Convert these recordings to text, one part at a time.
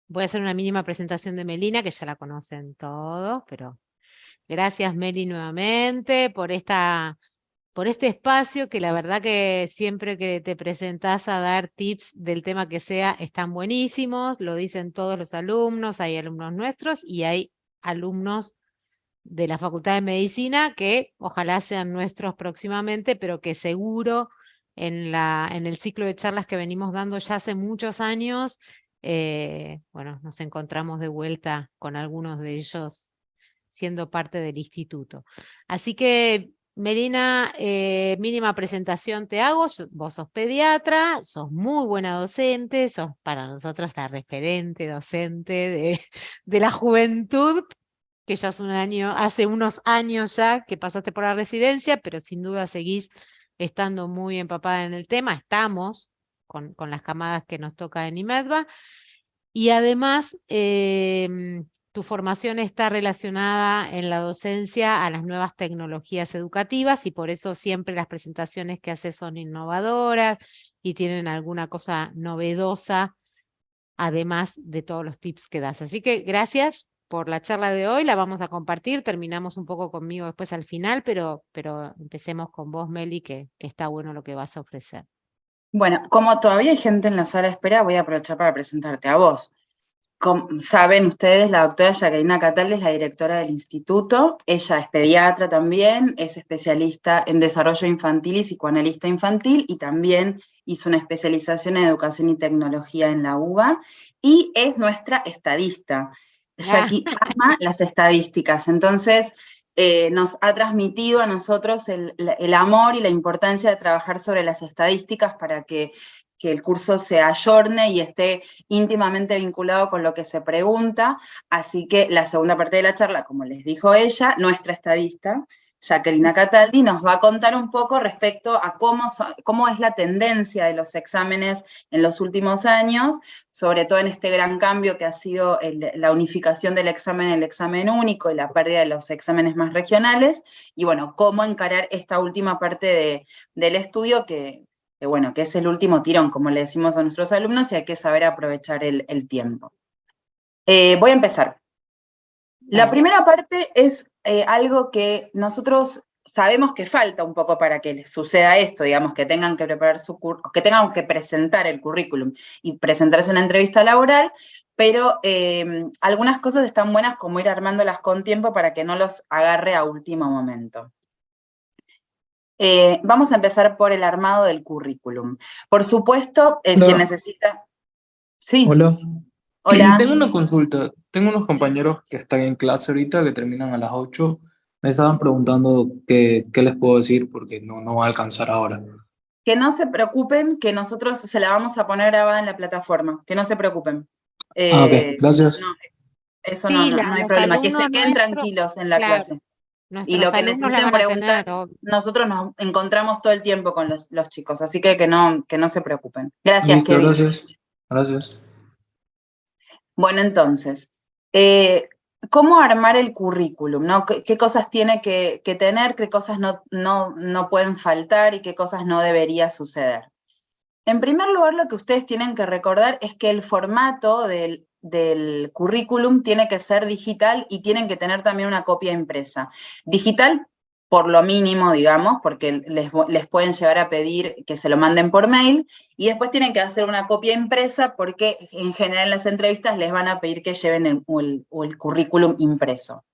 Voy a hacer una mínima presentación de Melina, que ya la conocen todos, pero gracias, Meli, nuevamente por este espacio que la verdad que siempre que te presentás a dar tips del tema que sea, están buenísimos, lo dicen todos los alumnos, hay alumnos nuestros y hay alumnos de la Facultad de Medicina que ojalá sean nuestros próximamente, pero que seguro en el ciclo de charlas que venimos dando ya hace muchos años, bueno, nos encontramos de vuelta con algunos de ellos siendo parte del instituto. Así que, Melina, mínima presentación te hago. Vos sos pediatra, sos muy buena docente, sos para nosotros la referente docente de la juventud, que ya hace unos años ya que pasaste por la residencia, pero sin duda seguís estando muy empapada en el tema. Estamos con las camadas que nos toca en IMEDVA. Y además, tu formación está relacionada en la docencia a las nuevas tecnologías educativas y por eso siempre las presentaciones que haces son innovadoras y tienen alguna cosa novedosa, además de todos los tips que das. Así que gracias por la charla de hoy, la vamos a compartir, terminamos un poco conmigo después al final, pero empecemos con vos, Meli, que está bueno lo que vas a ofrecer. Bueno, como todavía hay gente en la sala de espera, voy a aprovechar para presentarte a vos. Como saben ustedes, la doctora Jacqueline Cataldi es la directora del instituto. Ella es pediatra también, es especialista en desarrollo infantil y psicoanalista infantil, y también hizo una especialización en educación y tecnología en la UBA, y es nuestra estadista. Jackie ama las estadísticas, entonces nos ha transmitido a nosotros el amor y la importancia de trabajar sobre las estadísticas para que el curso se ayorne y esté íntimamente vinculado con lo que se pregunta. Así que la segunda parte de la charla, como les dijo ella, nuestra estadista, Jacqueline Cataldi, nos va a contar un poco respecto a cómo es la tendencia de los exámenes en los últimos años, sobre todo en este gran cambio que ha sido la unificación del examen en el examen único y la pérdida de los exámenes más regionales, y bueno, cómo encarar esta última parte del estudio que es el último tirón, como le decimos a nuestros alumnos, y hay que saber aprovechar el tiempo. Voy a empezar. La primera parte es algo que nosotros sabemos que falta un poco para que suceda esto, digamos, que tengan que preparar que tengan que presentar el currículum y presentarse una entrevista laboral, pero algunas cosas están buenas como ir armándolas con tiempo para que no los agarre a último momento. Vamos a empezar por el armado del currículum. Por supuesto, el que necesita... Sí. Hola. Hola. Tengo una consulta. Tengo unos compañeros que están en clase ahorita, que terminan a las 8. Me estaban preguntando qué les puedo decir porque no va a alcanzar ahora. Que no se preocupen, que nosotros se la vamos a poner grabada en la plataforma. Que no se preocupen. Ok, gracias. No, eso Sí, no hay problema. Que se queden nuestros, tranquilos en la clase. Y lo que necesiten la preguntar, nosotros nos encontramos todo el tiempo con los chicos, así que no se preocupen. Gracias, Listo, Kevin. Gracias. Bueno, entonces, ¿cómo armar el currículum? ¿No? ¿Qué cosas tiene que tener, qué cosas no pueden faltar y qué cosas no debería suceder? En primer lugar, lo que ustedes tienen que recordar es que el formato del currículum tiene que ser digital y tienen que tener también una copia impresa. Digital por lo mínimo, digamos, porque les pueden llegar a pedir que se lo manden por mail, y después tienen que hacer una copia impresa porque en general en las entrevistas les van a pedir que lleven el currículum impreso.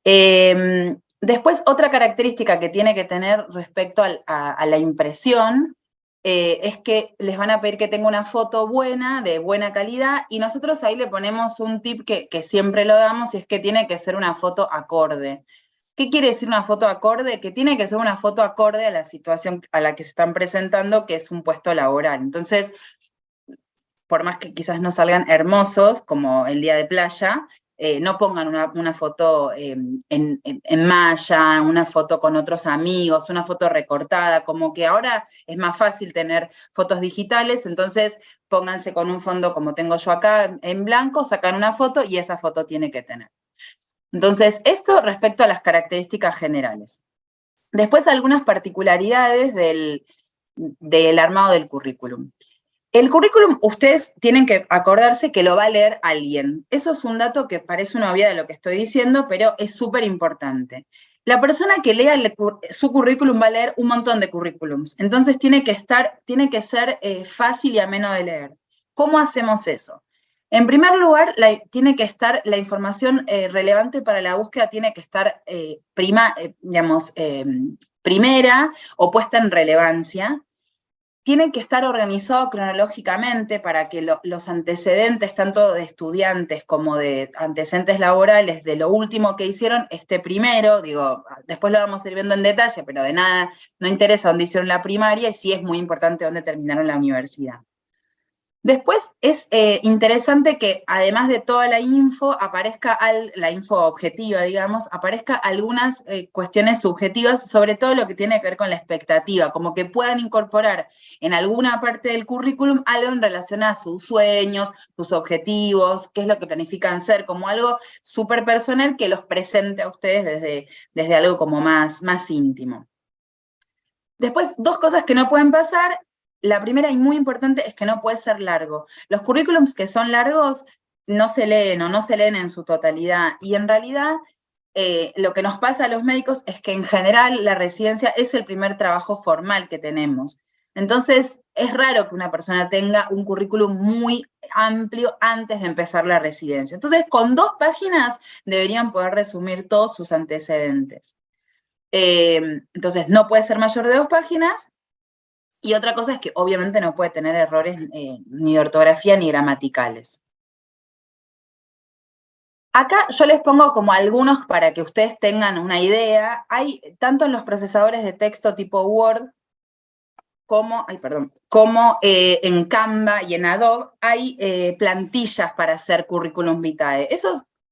Después, otra característica que tiene que tener respecto a la impresión es que les van a pedir que tenga una foto buena, de buena calidad, y nosotros ahí le ponemos un tip que siempre lo damos, y es que tiene que ser una foto acorde. ¿Qué quiere decir una foto acorde? Que tiene que ser una foto acorde a la situación a la que se están presentando, que es un puesto laboral. Entonces, por más que quizás no salgan hermosos, como el día de playa, no pongan una foto en malla, una foto con otros amigos, una foto recortada, como que ahora es más fácil tener fotos digitales, entonces pónganse con un fondo como tengo yo acá en blanco, sacan una foto y esa foto tiene que tener. Entonces, esto respecto a las características generales. Después algunas particularidades del armado del currículum. El currículum, ustedes tienen que acordarse que lo va a leer alguien. Eso es un dato que parece una obviedad de lo que estoy diciendo, pero es súper importante. La persona que lea su currículum va a leer un montón de currículums, entonces tiene que ser fácil y ameno de leer. ¿Cómo hacemos eso? En primer lugar, tiene que estar la información relevante para la búsqueda, tiene que estar primera o puesta en relevancia. Tiene que estar organizado cronológicamente para que los antecedentes, tanto de estudiantes como de antecedentes laborales, de lo último que hicieron, esté primero. Digo, después lo vamos a ir viendo en detalle, pero de nada, no interesa dónde hicieron la primaria, y sí es muy importante dónde terminaron la universidad. Después es interesante que, además de toda la info, aparezca la info objetiva, digamos, aparezca algunas cuestiones subjetivas, sobre todo lo que tiene que ver con la expectativa, como que puedan incorporar en alguna parte del currículum algo en relación a sus sueños, sus objetivos, qué es lo que planifican ser, como algo súper personal que los presente a ustedes desde algo como más íntimo. Después, dos cosas que no pueden pasar. La primera y muy importante es que no puede ser largo. Los currículums que son largos no se leen o no se leen en su totalidad, y en realidad lo que nos pasa a los médicos es que en general la residencia es el primer trabajo formal que tenemos. Entonces es raro que una persona tenga un currículum muy amplio antes de empezar la residencia. Entonces con 2 páginas deberían poder resumir todos sus antecedentes. Entonces no puede ser mayor de 2 páginas. Y otra cosa es que obviamente no puede tener errores ni de ortografía ni gramaticales. Acá yo les pongo como algunos para que ustedes tengan una idea. Hay, tanto en los procesadores de texto tipo Word, como en Canva y en Adobe, hay plantillas para hacer currículum vitae.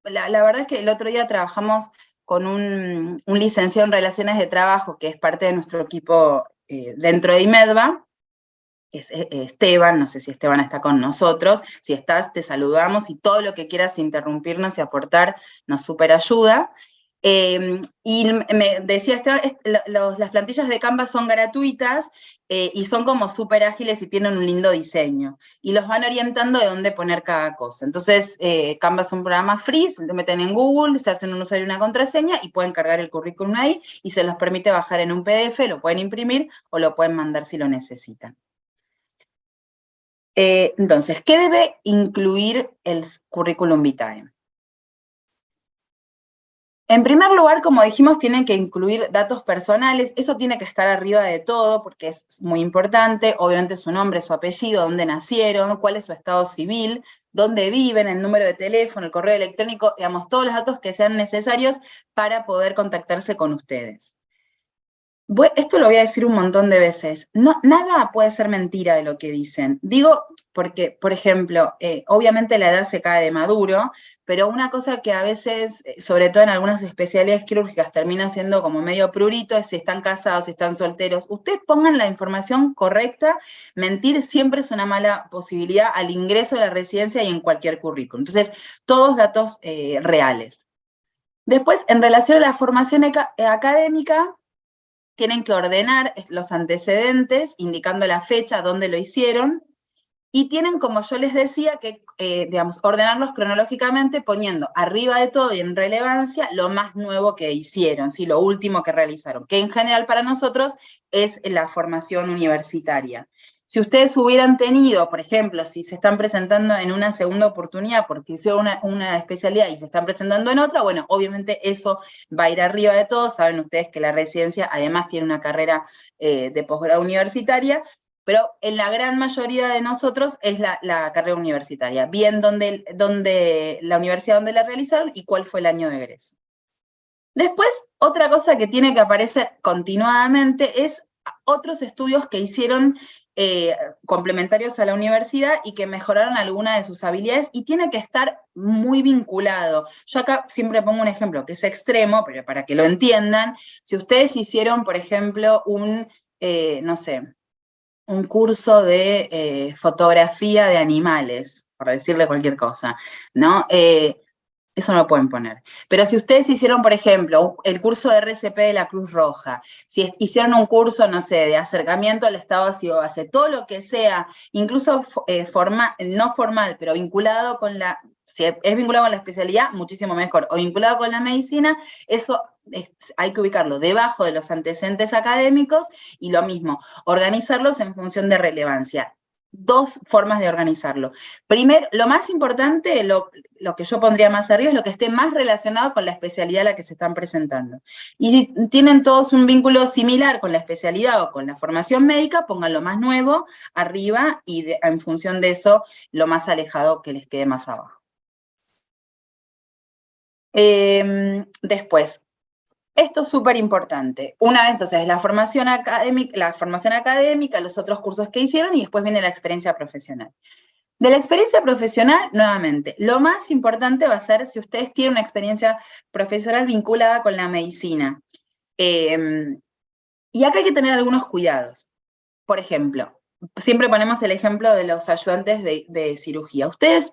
La verdad es que el otro día trabajamos con un licenciado en Relaciones de Trabajo, que es parte de nuestro equipo dentro de IMEDVA, que es Esteban. No sé si Esteban está con nosotros. Si estás, te saludamos, y todo lo que quieras interrumpirnos y aportar nos súper ayuda. Y me decía Esteban, las plantillas de Canva son gratuitas y son como súper ágiles y tienen un lindo diseño. Y los van orientando de dónde poner cada cosa. Entonces, Canva es un programa free, se lo meten en Google, se hacen un usuario y una contraseña y pueden cargar el currículum ahí, y se los permite bajar en un PDF, lo pueden imprimir o lo pueden mandar si lo necesitan. Entonces, ¿qué debe incluir el currículum vitae? En primer lugar, como dijimos, tienen que incluir datos personales. Eso tiene que estar arriba de todo porque es muy importante. Obviamente su nombre, su apellido, dónde nacieron, cuál es su estado civil, dónde viven, el número de teléfono, el correo electrónico, digamos, todos los datos que sean necesarios para poder contactarse con ustedes. Esto lo voy a decir un montón de veces. Nada puede ser mentira de lo que dicen. Digo, porque, por ejemplo, obviamente la edad se cae de maduro, pero una cosa que a veces, sobre todo en algunas especialidades quirúrgicas, termina siendo como medio prurito, es si están casados, si están solteros. Ustedes pongan la información correcta. Mentir siempre es una mala posibilidad al ingreso a la residencia y en cualquier currículum. Entonces, todos datos reales. Después, en relación a la formación académica, tienen que ordenar los antecedentes, indicando la fecha, dónde lo hicieron, y tienen, como yo les decía, que ordenarlos cronológicamente, poniendo arriba de todo y en relevancia lo más nuevo que hicieron, ¿sí? Lo último que realizaron, que en general para nosotros es la formación universitaria. Si ustedes hubieran tenido, por ejemplo, si se están presentando en una segunda oportunidad porque hicieron una especialidad y se están presentando en otra, bueno, obviamente eso va a ir arriba de todo. Saben ustedes que la residencia además tiene una carrera de posgrado universitaria, pero en la gran mayoría de nosotros es la carrera universitaria. Bien la universidad donde la realizaron y cuál fue el año de egreso. Después, otra cosa que tiene que aparecer continuadamente es otros estudios que hicieron complementarios a la universidad y que mejoraron alguna de sus habilidades, y tiene que estar muy vinculado. Yo acá siempre pongo un ejemplo que es extremo, pero para que lo entiendan. Si ustedes hicieron, por ejemplo, un curso de fotografía de animales, por decirle cualquier cosa, ¿no? Eso no lo pueden poner. Pero si ustedes hicieron, por ejemplo, el curso de RCP de la Cruz Roja, si hicieron un curso, no sé, de acercamiento al Estado Vacío Base, todo lo que sea, incluso no formal, pero vinculado con si es vinculado con la especialidad, muchísimo mejor, o vinculado con la medicina, eso hay que ubicarlo debajo de los antecedentes académicos, y lo mismo, organizarlos en función de relevancia. Dos formas de organizarlo. Primero, lo más importante, lo que yo pondría más arriba, es lo que esté más relacionado con la especialidad a la que se están presentando. Y si tienen todos un vínculo similar con la especialidad o con la formación médica, pongan lo más nuevo arriba y en función de eso, lo más alejado que les quede más abajo. Después, esto es súper importante. Una vez, entonces, la formación académica, los otros cursos que hicieron, y después viene la experiencia profesional. De la experiencia profesional, nuevamente, lo más importante va a ser si ustedes tienen una experiencia profesional vinculada con la medicina. Y acá hay que tener algunos cuidados. Por ejemplo, siempre ponemos el ejemplo de los ayudantes de cirugía. Ustedes,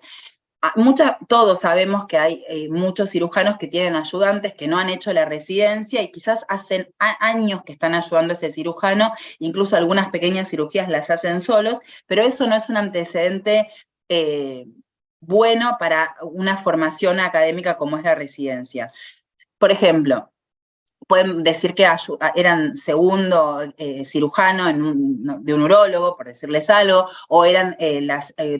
todos sabemos que hay muchos cirujanos que tienen ayudantes que no han hecho la residencia y quizás hacen años que están ayudando a ese cirujano, incluso algunas pequeñas cirugías las hacen solos, pero eso no es un antecedente bueno para una formación académica como es la residencia. Por ejemplo, pueden decir que eran segundo cirujano de un urólogo, por decirles algo, o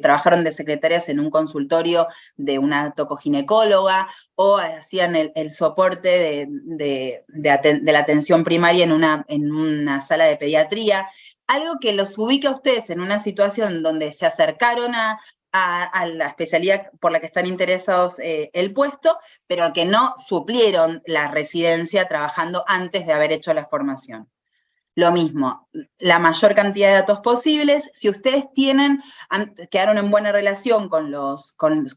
trabajaron de secretarias en un consultorio de una tocoginecóloga, o hacían el soporte de la atención primaria en una sala de pediatría. Algo que los ubique a ustedes en una situación donde se acercaron a la especialidad por la que están interesados el puesto, pero que no suplieron la residencia trabajando antes de haber hecho la formación. Lo mismo, la mayor cantidad de datos posibles. Si ustedes quedaron en buena relación con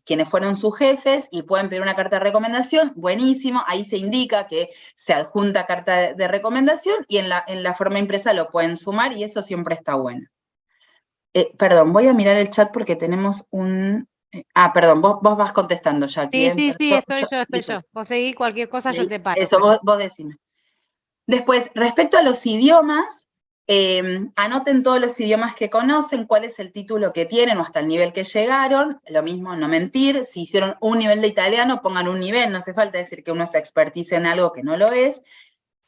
quienes fueron sus jefes y pueden pedir una carta de recomendación, buenísimo, ahí se indica que se adjunta carta de recomendación y en la forma impresa lo pueden sumar y eso siempre está bueno. Perdón, voy a mirar el chat porque tenemos un... perdón, vos vas contestando, Jackie. Sí, estoy yo. Vos seguí cualquier cosa, yo te paro. Eso, vos decime. Después, respecto a los idiomas, anoten todos los idiomas que conocen, cuál es el título que tienen o hasta el nivel que llegaron. Lo mismo, no mentir. Si hicieron un nivel de italiano, pongan un nivel. No hace falta decir que uno se expertice en algo que no lo es.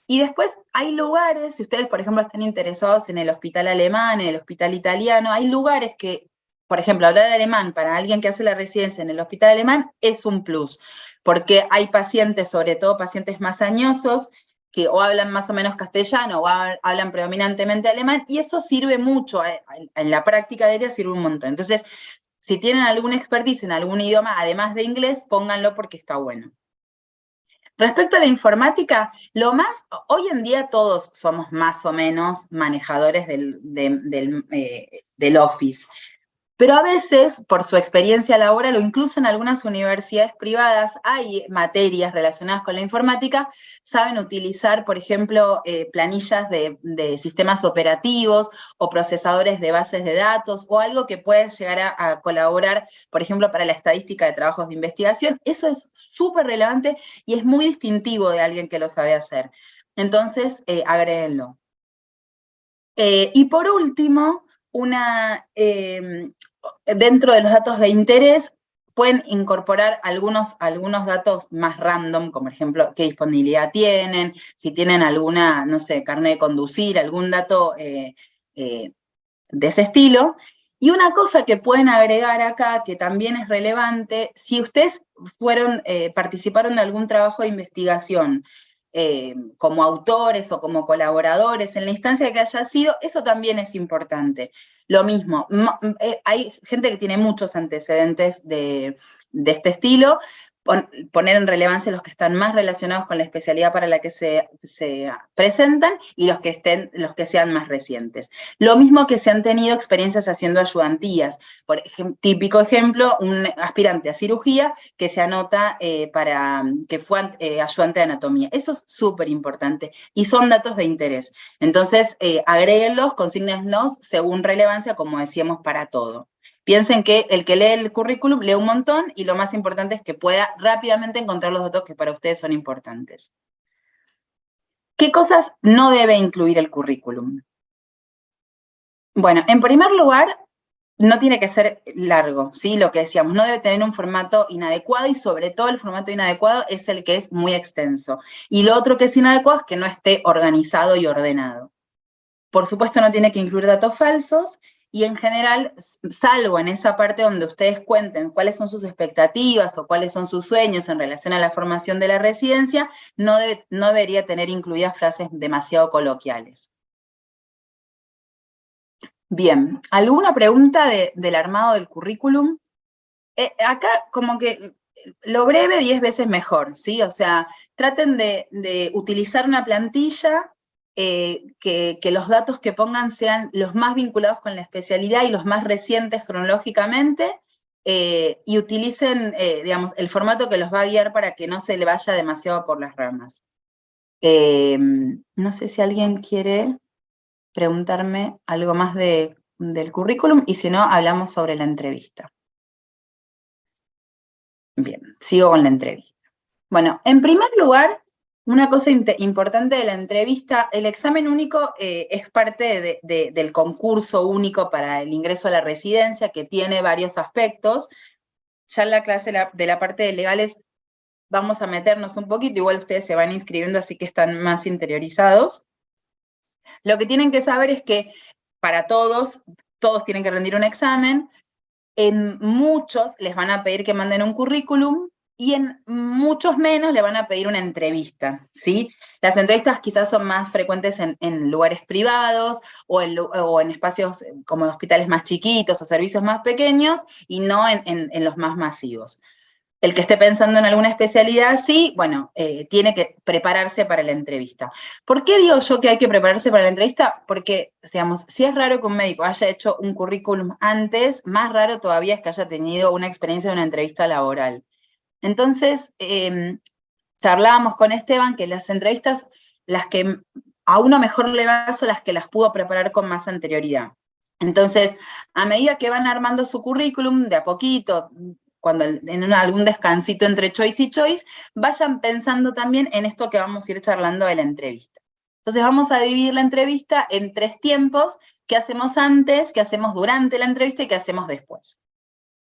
Y después hay lugares, si ustedes, por ejemplo, están interesados en el hospital alemán, en el hospital italiano, hay lugares que, por ejemplo, hablar alemán para alguien que hace la residencia en el hospital alemán es un plus, porque hay pacientes, sobre todo pacientes más añosos, que o hablan más o menos castellano o hablan predominantemente alemán, y eso sirve mucho, en la práctica de ella sirve un montón. Entonces, si tienen alguna expertise en algún idioma, además de inglés, pónganlo porque está bueno. Respecto a la informática, hoy en día todos somos más o menos manejadores del Office, pero a veces, por su experiencia laboral o incluso en algunas universidades privadas, hay materias relacionadas con la informática, saben utilizar, por ejemplo, planillas de sistemas operativos o procesadores de bases de datos o algo que puede llegar a colaborar, por ejemplo, para la estadística de trabajos de investigación. Eso es súper relevante y es muy distintivo de alguien que lo sabe hacer. Entonces, agréguenlo. Y por último, dentro de los datos de interés, pueden incorporar algunos datos más random, como por ejemplo, qué disponibilidad tienen, si tienen alguna, no sé, carnet de conducir, algún dato de ese estilo. Y una cosa que pueden agregar acá, que también es relevante, si ustedes participaron de algún trabajo de investigación, como autores o como colaboradores, en la instancia que haya sido, eso también es importante. Lo mismo, hay gente que tiene muchos antecedentes de este estilo, poner en relevancia los que están más relacionados con la especialidad para la que se presentan y los que sean más recientes. Lo mismo que se han tenido experiencias haciendo ayudantías. Típico ejemplo, un aspirante a cirugía que se anota que fue ayudante de anatomía. Eso es súper importante y son datos de interés. Entonces, agréguenlos, consígnenlos según relevancia, como decíamos, para todo. Piensen que el que lee el currículum lee un montón y lo más importante es que pueda rápidamente encontrar los datos que para ustedes son importantes. ¿Qué cosas no debe incluir el currículum? Bueno, en primer lugar, no tiene que ser largo, ¿sí? Lo que decíamos, no debe tener un formato inadecuado y sobre todo el formato inadecuado es el que es muy extenso. Y lo otro que es inadecuado es que no esté organizado y ordenado. Por supuesto no tiene que incluir datos falsos y en general, salvo en esa parte donde ustedes cuenten cuáles son sus expectativas o cuáles son sus sueños en relación a la formación de la residencia, no debería tener incluidas frases demasiado coloquiales. Bien, ¿alguna pregunta del armado del currículum? Acá como que lo breve 10 veces mejor, ¿sí? O sea, traten de utilizar una plantilla que los datos que pongan sean los más vinculados con la especialidad y los más recientes cronológicamente, y utilicen, digamos, el formato que los va a guiar para que no se le vaya demasiado por las ramas. No sé si alguien quiere preguntarme algo más del currículum, y si no, hablamos sobre la entrevista. Bien, sigo con la entrevista. Bueno, en primer lugar, una cosa importante de la entrevista, el examen único es parte del concurso único para el ingreso a la residencia, que tiene varios aspectos. Ya en la clase de la parte de legales vamos a meternos un poquito, igual ustedes se van inscribiendo, así que están más interiorizados. Lo que tienen que saber es que para todos tienen que rendir un examen. En muchos les van a pedir que manden un currículum y en muchos menos le van a pedir una entrevista, ¿sí? Las entrevistas quizás son más frecuentes en lugares privados o en espacios como hospitales más chiquitos o servicios más pequeños y no en los más masivos. El que esté pensando en alguna especialidad así, bueno, tiene que prepararse para la entrevista. ¿Por qué digo yo que hay que prepararse para la entrevista? Porque, digamos, si es raro que un médico haya hecho un currículum antes, más raro todavía es que haya tenido una experiencia de una entrevista laboral. Entonces, charlábamos con Esteban que las entrevistas, las que a uno mejor le va, son las que las pudo preparar con más anterioridad. Entonces, a medida que van armando su currículum, de a poquito, cuando en algún descansito entre choice y choice, vayan pensando también en esto que vamos a ir charlando de la entrevista. Entonces vamos a dividir la entrevista en 3 tiempos: qué hacemos antes, qué hacemos durante la entrevista y qué hacemos después.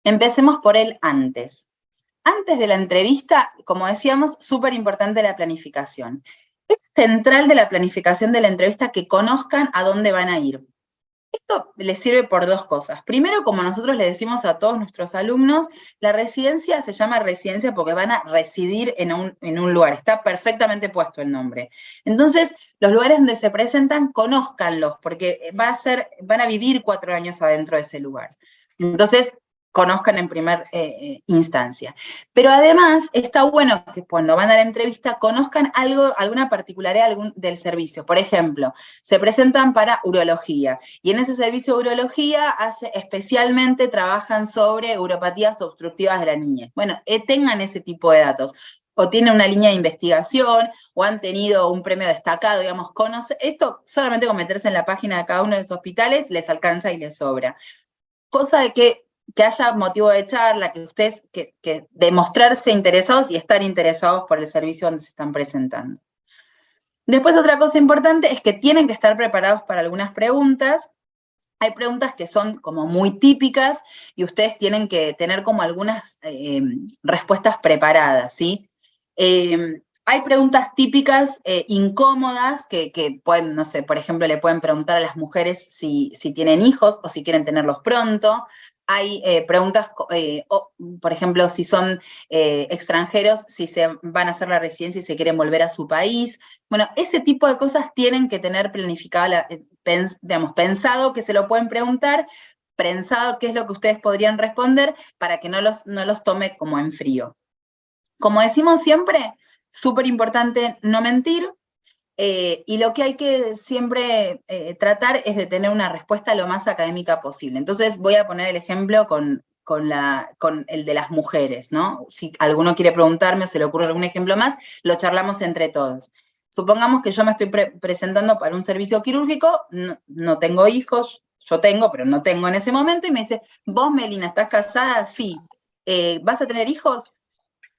Empecemos por el antes. Antes de la entrevista, como decíamos, súper importante la planificación. Es central de la planificación de la entrevista que conozcan a dónde van a ir. Esto les sirve por 2 cosas. Primero, como nosotros le decimos a todos nuestros alumnos, la residencia se llama residencia porque van a residir en un lugar. Está perfectamente puesto el nombre. Entonces, los lugares donde se presentan, conózcanlos, porque van a vivir 4 años adentro de ese lugar. Entonces, conozcan en primera instancia. Pero además, está bueno que cuando van a la entrevista conozcan alguna particularidad del servicio. Por ejemplo, se presentan para urología, y en ese servicio de urología especialmente trabajan sobre uropatías obstructivas de la niñez. Bueno, tengan ese tipo de datos. O tienen una línea de investigación, o han tenido un premio destacado, digamos, esto solamente con meterse en la página de cada uno de los hospitales les alcanza y les sobra. Cosa de que haya motivo de charla, que ustedes, que demostrarse interesados y estar interesados por el servicio donde se están presentando. Después, otra cosa importante es que tienen que estar preparados para algunas preguntas. Hay preguntas que son como muy típicas y ustedes tienen que tener como algunas respuestas preparadas, ¿sí? Hay preguntas típicas incómodas que pueden, no sé, por ejemplo, le pueden preguntar a las mujeres si tienen hijos o si quieren tenerlos pronto. Hay preguntas, por ejemplo, si son extranjeros, si se van a hacer la residencia y se quieren volver a su país. Bueno, ese tipo de cosas tienen que tener planificada, pensado que se lo pueden preguntar, pensado qué es lo que ustedes podrían responder para que no los tome como en frío. Como decimos siempre, súper importante no mentir, y lo que hay que siempre tratar es de tener una respuesta lo más académica posible. Entonces voy a poner el ejemplo con el de las mujeres, ¿no? Si alguno quiere preguntarme o se le ocurre algún ejemplo más, lo charlamos entre todos. Supongamos que yo me estoy presentando para un servicio quirúrgico, no tengo hijos, yo tengo, pero no tengo en ese momento, y me dice, vos, Melina, ¿estás casada? Sí. ¿Vas a tener hijos?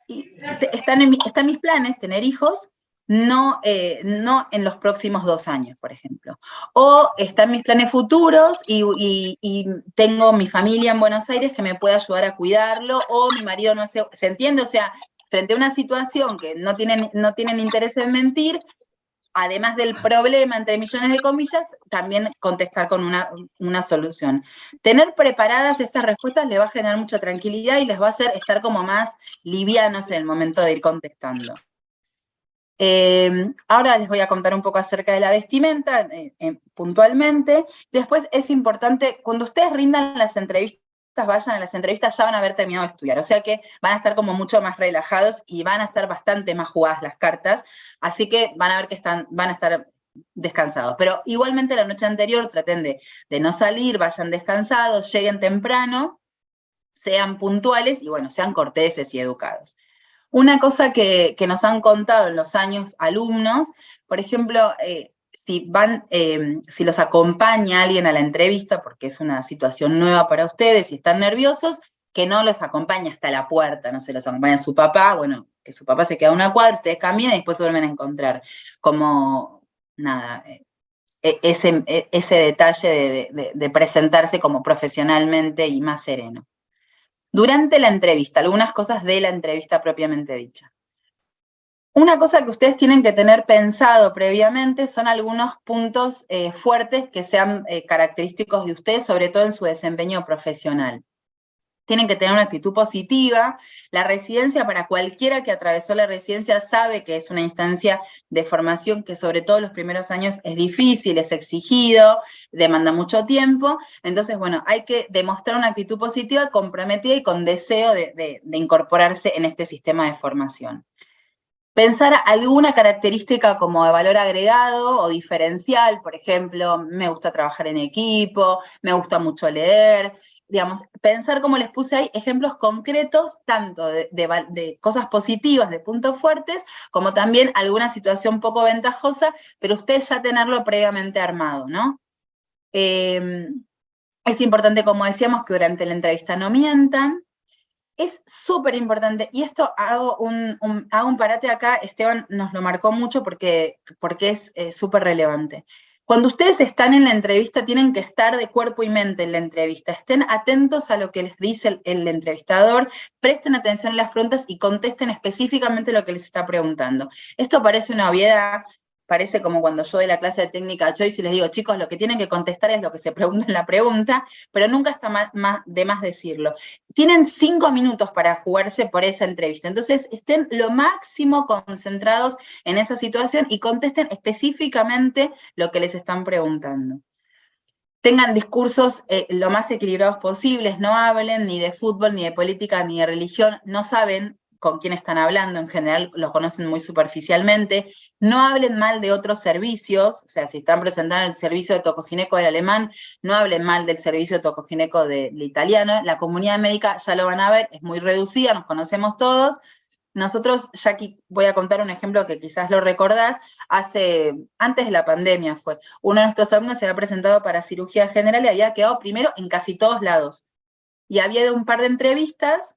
Y están en mis planes tener hijos, no en los próximos 2 años, por ejemplo. O están mis planes futuros y tengo mi familia en Buenos Aires que me puede ayudar a cuidarlo, o mi marido no se entiende, o sea, frente a una situación que no tienen interés en mentir, además del problema, entre millones de comillas, también contestar con una solución. Tener preparadas estas respuestas les va a generar mucha tranquilidad y les va a hacer estar como más livianos en el momento de ir contestando. Ahora les voy a contar un poco acerca de la vestimenta, puntualmente. Después es importante, cuando ustedes rindan las entrevistas, vayan a las entrevistas, ya van a haber terminado de estudiar, o sea que van a estar como mucho más relajados y van a estar bastante más jugadas las cartas, así que van a ver que van a estar descansados. Pero igualmente la noche anterior traten de no salir, vayan descansados, lleguen temprano, sean puntuales y bueno, sean corteses y educados. Una cosa que nos han contado en los años alumnos, por ejemplo, si los acompaña alguien a la entrevista, porque es una situación nueva para ustedes y están nerviosos, que no los acompañe hasta la puerta, no se los acompaña su papá, bueno, que su papá se queda a una cuadra, ustedes caminan y después se vuelven a encontrar. Como, nada, ese detalle de presentarse como profesionalmente y más sereno. Durante la entrevista, algunas cosas de la entrevista propiamente dicha. Una cosa que ustedes tienen que tener pensado previamente son algunos puntos fuertes que sean característicos de ustedes, sobre todo en su desempeño profesional. Tienen que tener una actitud positiva. La residencia, para cualquiera que atravesó la residencia, sabe que es una instancia de formación que sobre todo los primeros años es difícil, es exigido, demanda mucho tiempo. Entonces, bueno, hay que demostrar una actitud positiva, comprometida y con deseo de incorporarse en este sistema de formación. Pensar alguna característica como de valor agregado o diferencial, por ejemplo, me gusta trabajar en equipo, me gusta mucho leer, digamos, pensar, como les puse ahí, ejemplos concretos, tanto de cosas positivas, de puntos fuertes, como también alguna situación poco ventajosa, pero ustedes ya tenerlo previamente armado, ¿no? Es importante, como decíamos, que durante la entrevista no mientan. Es súper importante, y esto hago un parate acá, Esteban nos lo marcó mucho porque es súper relevante. Cuando ustedes están en la entrevista, tienen que estar de cuerpo y mente en la entrevista, estén atentos a lo que les dice el entrevistador, presten atención a las preguntas y contesten específicamente lo que les está preguntando. Esto parece una obviedad, parece como cuando yo doy la clase de técnica Choice y les digo, chicos, lo que tienen que contestar es lo que se pregunta en la pregunta, pero nunca está de más decirlo. Tienen 5 minutos para jugarse por esa entrevista, entonces estén lo máximo concentrados en esa situación y contesten específicamente lo que les están preguntando. Tengan discursos lo más equilibrados posibles, no hablen ni de fútbol, ni de política, ni de religión, no saben con quién están hablando, en general los conocen muy superficialmente, no hablen mal de otros servicios, o sea, si están presentando el servicio de tocogineco del alemán, no hablen mal del servicio de tocogineco del italiano, la comunidad médica ya lo van a ver, es muy reducida, nos conocemos todos. Nosotros, ya aquí voy a contar un ejemplo que quizás lo recordás, antes de la pandemia fue, uno de nuestros alumnos se había presentado para cirugía general y había quedado primero en casi todos lados. Y había un par de entrevistas,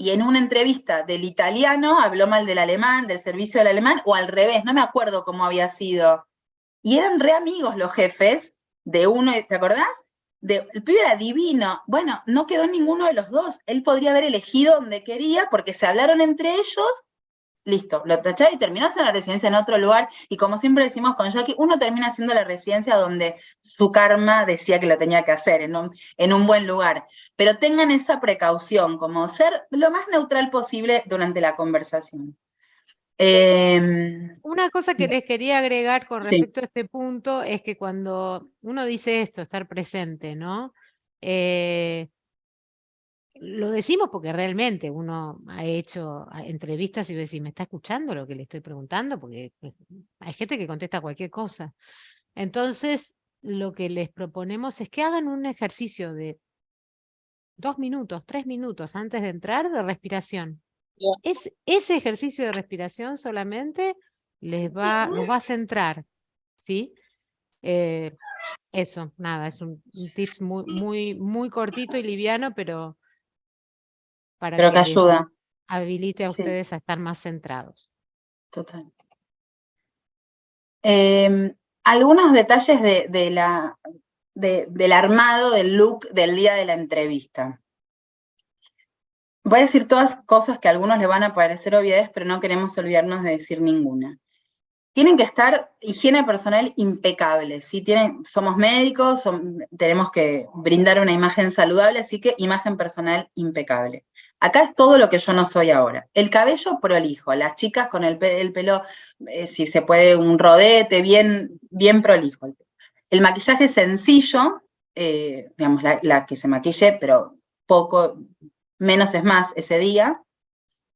y en una entrevista del italiano habló mal del alemán, del servicio del alemán, o al revés, no me acuerdo cómo había sido. Y eran re amigos los jefes de uno, ¿te acordás? El pibe era divino. Bueno, no quedó en ninguno de los dos. Él podría haber elegido donde quería porque se hablaron entre ellos. Listo, lo tachaba y terminó haciendo la residencia en otro lugar. Y como siempre decimos con Jackie, uno termina haciendo la residencia donde su karma decía que la tenía que hacer, en un buen lugar. Pero tengan esa precaución, como ser lo más neutral posible durante la conversación. Una cosa que les quería agregar con Sí. respecto a este punto es que cuando uno dice esto, estar presente, ¿no? Lo decimos porque realmente uno ha hecho entrevistas y ve si me está escuchando lo que le estoy preguntando, porque hay gente que contesta cualquier cosa. Entonces, lo que les proponemos es que hagan un ejercicio de 2 minutos, 3 minutos antes de entrar de respiración. Ese ejercicio de respiración solamente los va a centrar, ¿sí? Eso, nada, es un tips muy cortito y liviano, pero para Pero que que les ayuda. habilite a Sí, ustedes a estar más centrados. total. Algunos detalles del armado del look del día de la entrevista. Voy a decir todas cosas que a algunos les van a parecer obviedades, pero no queremos olvidarnos de decir ninguna. Tienen que estar higiene personal impecable. ¿Sí? Somos médicos, tenemos que brindar una imagen saludable, así que imagen personal impecable. Acá es todo lo que yo no soy ahora. El cabello prolijo, las chicas con el pelo, si se puede, un rodete, bien prolijo. El maquillaje sencillo, digamos, la que se maquille, pero poco, menos es más ese día.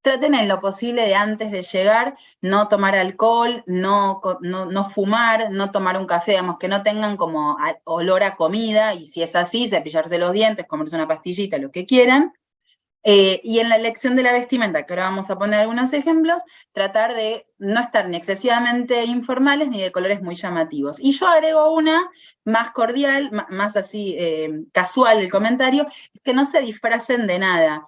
Traten en lo posible de antes de llegar, no tomar alcohol, no fumar, no tomar un café, digamos, que no tengan como olor a comida, y si es así, cepillarse los dientes, comerse una pastillita, lo que quieran. Y en la elección de la vestimenta, que ahora vamos a poner algunos ejemplos, tratar de no estar ni excesivamente informales ni de colores muy llamativos. Y yo agrego una más cordial, más así casual el comentario, que no se disfracen de nada.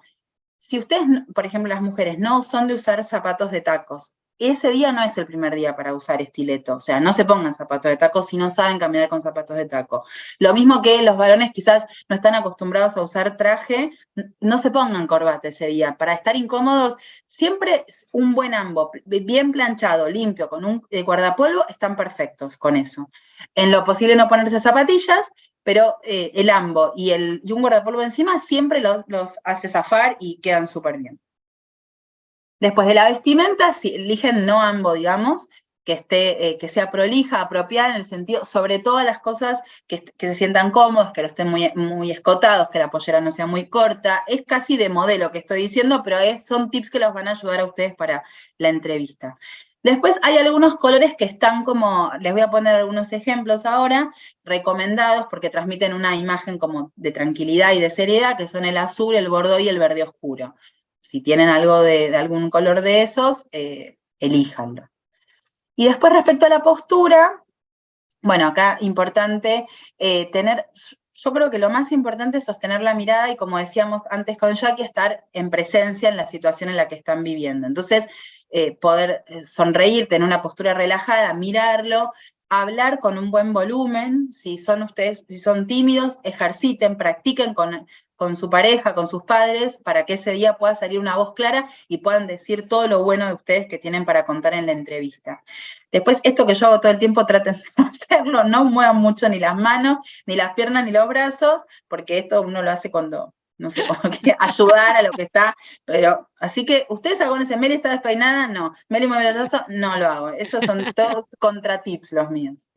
Si ustedes, por ejemplo, las mujeres, no son de usar zapatos de tacos, ese día no es el primer día para usar estileto. O sea, no se pongan zapatos de taco si no saben caminar con zapatos de taco. Lo mismo que los varones quizás no están acostumbrados a usar traje, no se pongan corbata ese día. Para estar incómodos, siempre un buen ambo, bien planchado, limpio, con un guardapolvo, están perfectos con eso. En lo posible no ponerse zapatillas, pero el ambo y un guardapolvo encima siempre los hace zafar y quedan súper bien. Después de la vestimenta, si eligen no ambo, digamos, que sea prolija, apropiada en el sentido, sobre todas las cosas que se sientan cómodos, que no estén muy escotados, que la pollera no sea muy corta. Es casi de modelo que estoy diciendo, pero son tips que los van a ayudar a ustedes para la entrevista. Después hay algunos colores que están como, les voy a poner algunos ejemplos ahora, recomendados porque transmiten una imagen como de tranquilidad y de seriedad, que son el azul, el bordeaux y el verde oscuro. Si tienen algo de algún color de esos, elíjanlo. Y después respecto a la postura, bueno, acá importante yo creo que lo más importante es sostener la mirada y, como decíamos antes con Jackie, estar en presencia en la situación en la que están viviendo. Entonces, poder sonreír, tener una postura relajada, mirarlo, hablar con un buen volumen. Si son tímidos, ejerciten, practiquen con su pareja, con sus padres, para que ese día pueda salir una voz clara y puedan decir todo lo bueno de ustedes que tienen para contar en la entrevista. Después, esto que yo hago todo el tiempo, traten de no hacerlo, no muevan mucho ni las manos, ni las piernas, ni los brazos, porque esto uno lo hace cuando, no sé, cuando quiere ayudar a lo que está, pero, así que, ustedes acuérdense, Meli está despeinada, no, Meli mueve el brazo, no lo hago, esos son todos contratips los míos.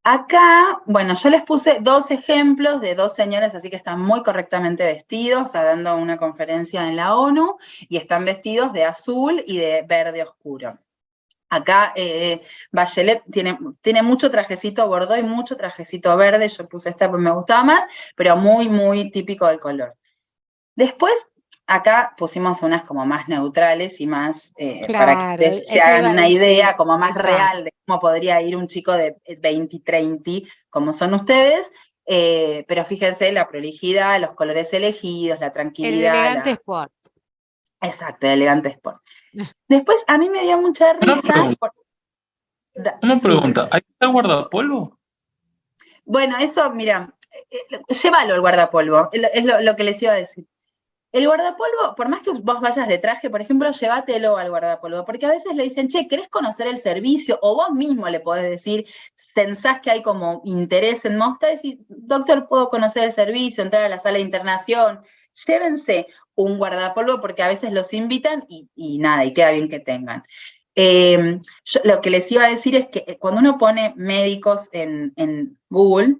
Acá, bueno, yo les puse 2 ejemplos de 2 señores, así que están muy correctamente vestidos, dando una conferencia en la ONU, y están vestidos de azul y de verde oscuro. Acá Bachelet tiene mucho trajecito bordeaux y mucho trajecito verde, yo puse esta porque me gustaba más, pero muy típico del color. Después, acá pusimos unas como más neutrales y más, para que Claro, ustedes se eso iba hagan a una idea decir. como más Exacto. real de cómo podría ir un chico de 20, 30, como son ustedes, pero fíjense la prolijidad, los colores elegidos, la El tranquilidad. elegante sport. Exacto, el elegante sport. Después, a mí me dio mucha risa. Una Sí. pregunta, ¿hay que guardapolvo? Bueno, eso, mira, llévalo el guardapolvo, es lo que les iba a decir. El guardapolvo, por más que vos vayas de traje, por ejemplo, llévatelo al guardapolvo, porque a veces le dicen, che, ¿querés conocer el servicio? O vos mismo le podés decir, pensás que hay como interés en mostrar, decir, doctor, ¿puedo conocer el servicio, entrar a la sala de internación? Llévense un guardapolvo porque a veces los invitan y nada, y queda bien que tengan. Lo que les iba a decir es que cuando uno pone médicos en Google,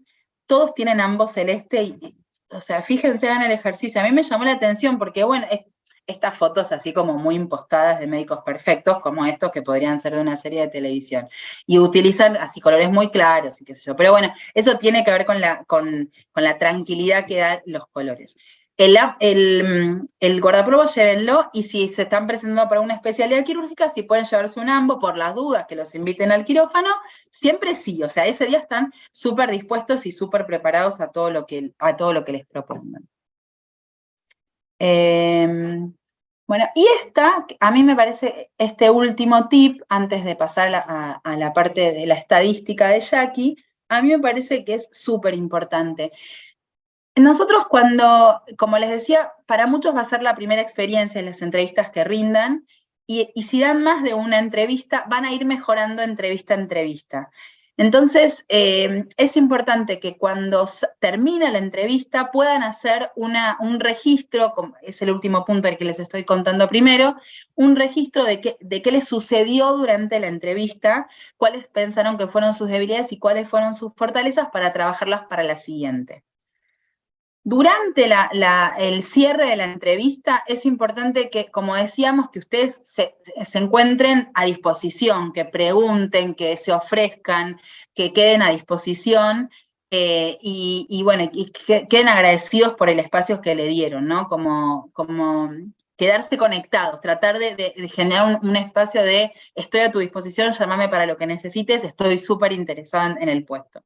todos tienen ambos celeste o sea, fíjense, hagan el ejercicio. A mí me llamó la atención porque, bueno, estas fotos así como muy impostadas de médicos perfectos, como estos que podrían ser de una serie de televisión, y utilizan así colores muy claros y qué sé yo. Pero bueno, eso tiene que ver con la tranquilidad que dan los colores. el guardapolvo llévenlo, y si se están presentando para una especialidad quirúrgica, si pueden llevarse un ambo por las dudas, que los inviten al quirófano, siempre sí, o sea, ese día están súper dispuestos y súper preparados a todo lo que les propongan. Bueno, y a mí me parece, este último tip, antes de pasar a la parte de la estadística de Jackie, a mí me parece que es súper importante. Nosotros como les decía, para muchos va a ser la primera experiencia en las entrevistas que rindan, y si dan más de una entrevista, van a ir mejorando entrevista a entrevista. Entonces, es importante que cuando termine la entrevista puedan hacer un registro, es el último punto del que les estoy contando primero, un registro de qué les sucedió durante la entrevista, cuáles pensaron que fueron sus debilidades y cuáles fueron sus fortalezas para trabajarlas para la siguiente. Durante el cierre de la entrevista es importante que, como decíamos, que ustedes se encuentren a disposición, que pregunten, que se ofrezcan, que queden a disposición, y bueno, y que queden agradecidos por el espacio que le dieron, ¿no? Como quedarse conectados, tratar de generar un espacio de estoy a tu disposición, llámame para lo que necesites, estoy súper interesado en el puesto.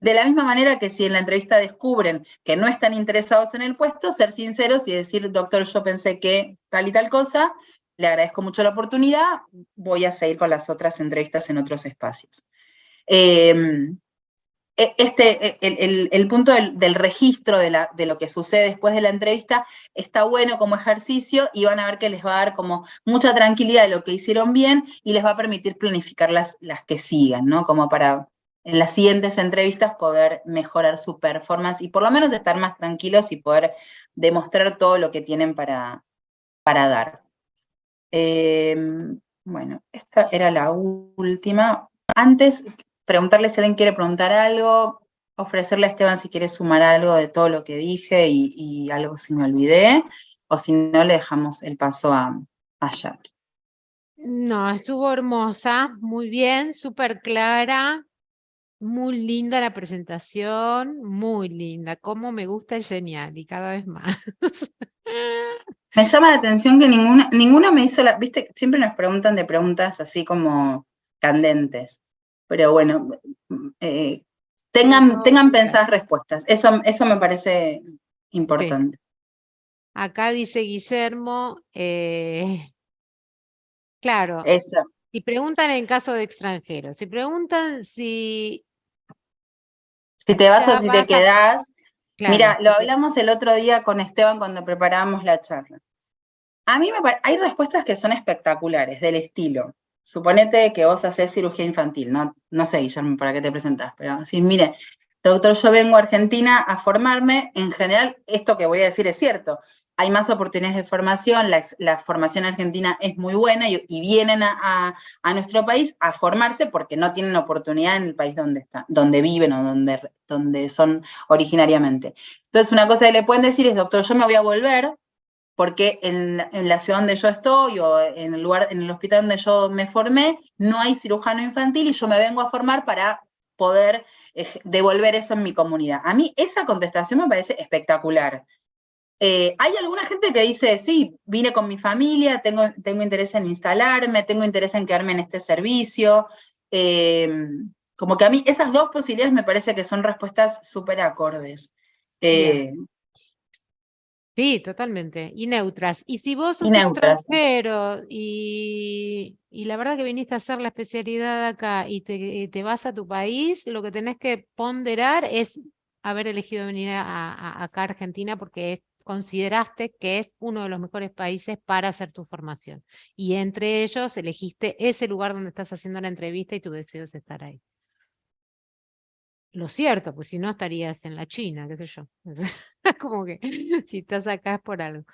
De la misma manera que si en la entrevista descubren que no están interesados en el puesto, ser sinceros y decir, doctor, yo pensé que tal y tal cosa, le agradezco mucho la oportunidad, voy a seguir con las otras entrevistas en otros espacios. El punto del registro de lo que sucede después de la entrevista está bueno como ejercicio, y van a ver que les va a dar como mucha tranquilidad de lo que hicieron bien y les va a permitir planificar las que sigan, ¿no? Como para en las siguientes entrevistas poder mejorar su performance y por lo menos estar más tranquilos y poder demostrar todo lo que tienen para dar. Bueno, esta era la última. Antes, preguntarle si alguien quiere preguntar algo, ofrecerle a Esteban si quiere sumar algo de todo lo que dije y algo si me olvidé, o si no, le dejamos el paso a Jackie. No, estuvo hermosa, muy bien, súper clara, muy linda la presentación, muy linda, como me gusta el genial y cada vez más. Me llama la atención que ninguna me hizo viste, siempre nos preguntan de preguntas así como candentes, pero bueno, tengan pensadas respuestas, eso me parece importante. Sí. Acá dice Guillermo, claro, Eso. si preguntan en caso de extranjeros, si preguntan si te vas o ya si vas te quedás. claro, Mira, lo hablamos el otro día con Esteban cuando preparábamos la charla. A mí hay respuestas que son espectaculares, del estilo. Suponete que vos hacés cirugía infantil, no sé, Guillermo, para qué te presentás, pero sí, mire, doctor, yo vengo a Argentina a formarme, en general, esto que voy a decir es cierto, hay más oportunidades de formación, la formación argentina es muy buena y vienen a nuestro país a formarse porque no tienen oportunidad en el país donde viven o donde son originariamente. Entonces, una cosa que le pueden decir es, doctor, yo me voy a volver, porque en la ciudad donde yo estoy o en el hospital donde yo me formé, no hay cirujano infantil y yo me vengo a formar para poder devolver eso en mi comunidad. A mí esa contestación me parece espectacular. Hay alguna gente que dice, sí, vine con mi familia, tengo interés en instalarme, tengo interés en quedarme en este servicio. Como que a mí esas dos posibilidades me parece que son respuestas súper acordes. Sí, totalmente, y neutras. Y si vos sos Y neutras. extranjero y la verdad que viniste a hacer la especialidad acá y te vas a tu país, lo que tenés que ponderar es haber elegido venir acá a Argentina porque consideraste que es uno de los mejores países para hacer tu formación. Y entre ellos elegiste ese lugar donde estás haciendo la entrevista y tu deseo es estar ahí. Lo cierto, pues si no estarías en la China, qué sé yo. Como que si estás acá es por algo.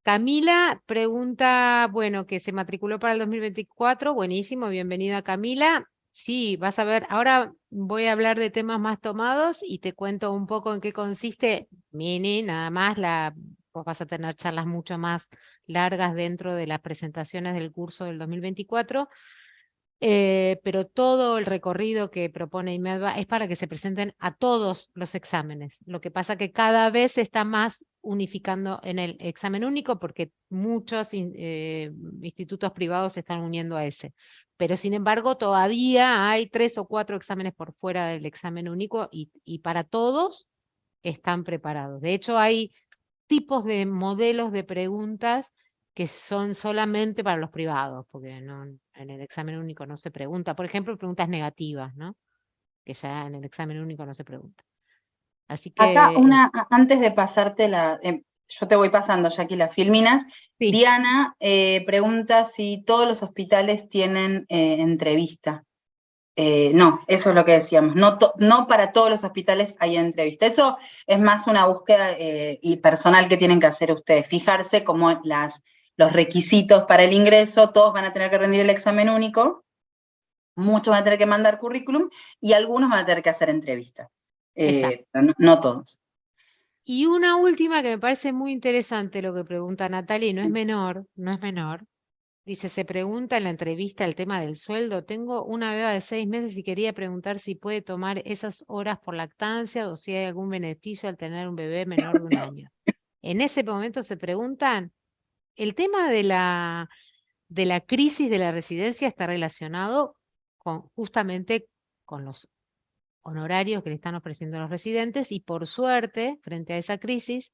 Camila pregunta, bueno, que se matriculó para el 2024, buenísimo, bienvenida Camila. Sí, vas a ver, ahora voy a hablar de temas más tomados y te cuento un poco en qué consiste, mini, nada más, vos vas a tener charlas mucho más largas dentro de las presentaciones del curso del 2024. Pero todo el recorrido que propone IMEDVA es para que se presenten a todos los exámenes. Lo que pasa que cada vez está más unificando en el examen único porque muchos institutos privados se están uniendo a ese. Pero sin embargo todavía hay 3 o 4 exámenes por fuera del examen único y para todos están preparados. De hecho hay tipos de modelos de preguntas que son solamente para los privados, porque no, en el examen único no se pregunta. Por ejemplo, preguntas negativas, ¿no? Que ya en el examen único no se pregunta. Así Acá que, antes de pasarte yo te voy pasando ya aquí las filminas. sí, Diana pregunta si todos los hospitales tienen entrevista. No, eso es lo que decíamos. No para todos los hospitales hay entrevista. Eso es más una búsqueda y personal que tienen que hacer ustedes. Fijarse como los requisitos para el ingreso, todos van a tener que rendir el examen único, muchos van a tener que mandar currículum y algunos van a tener que hacer entrevista. exacto. Pero no todos. Y una última que me parece muy interesante lo que pregunta Natalia, y no es menor, no es menor. Dice, se pregunta en la entrevista el tema del sueldo. Tengo una beba de 6 meses y quería preguntar si puede tomar esas horas por lactancia o si hay algún beneficio al tener un bebé menor de 1 año. En ese momento se preguntan, el tema de la crisis de la residencia está relacionado justamente con los honorarios que le están ofreciendo los residentes y por suerte, frente a esa crisis,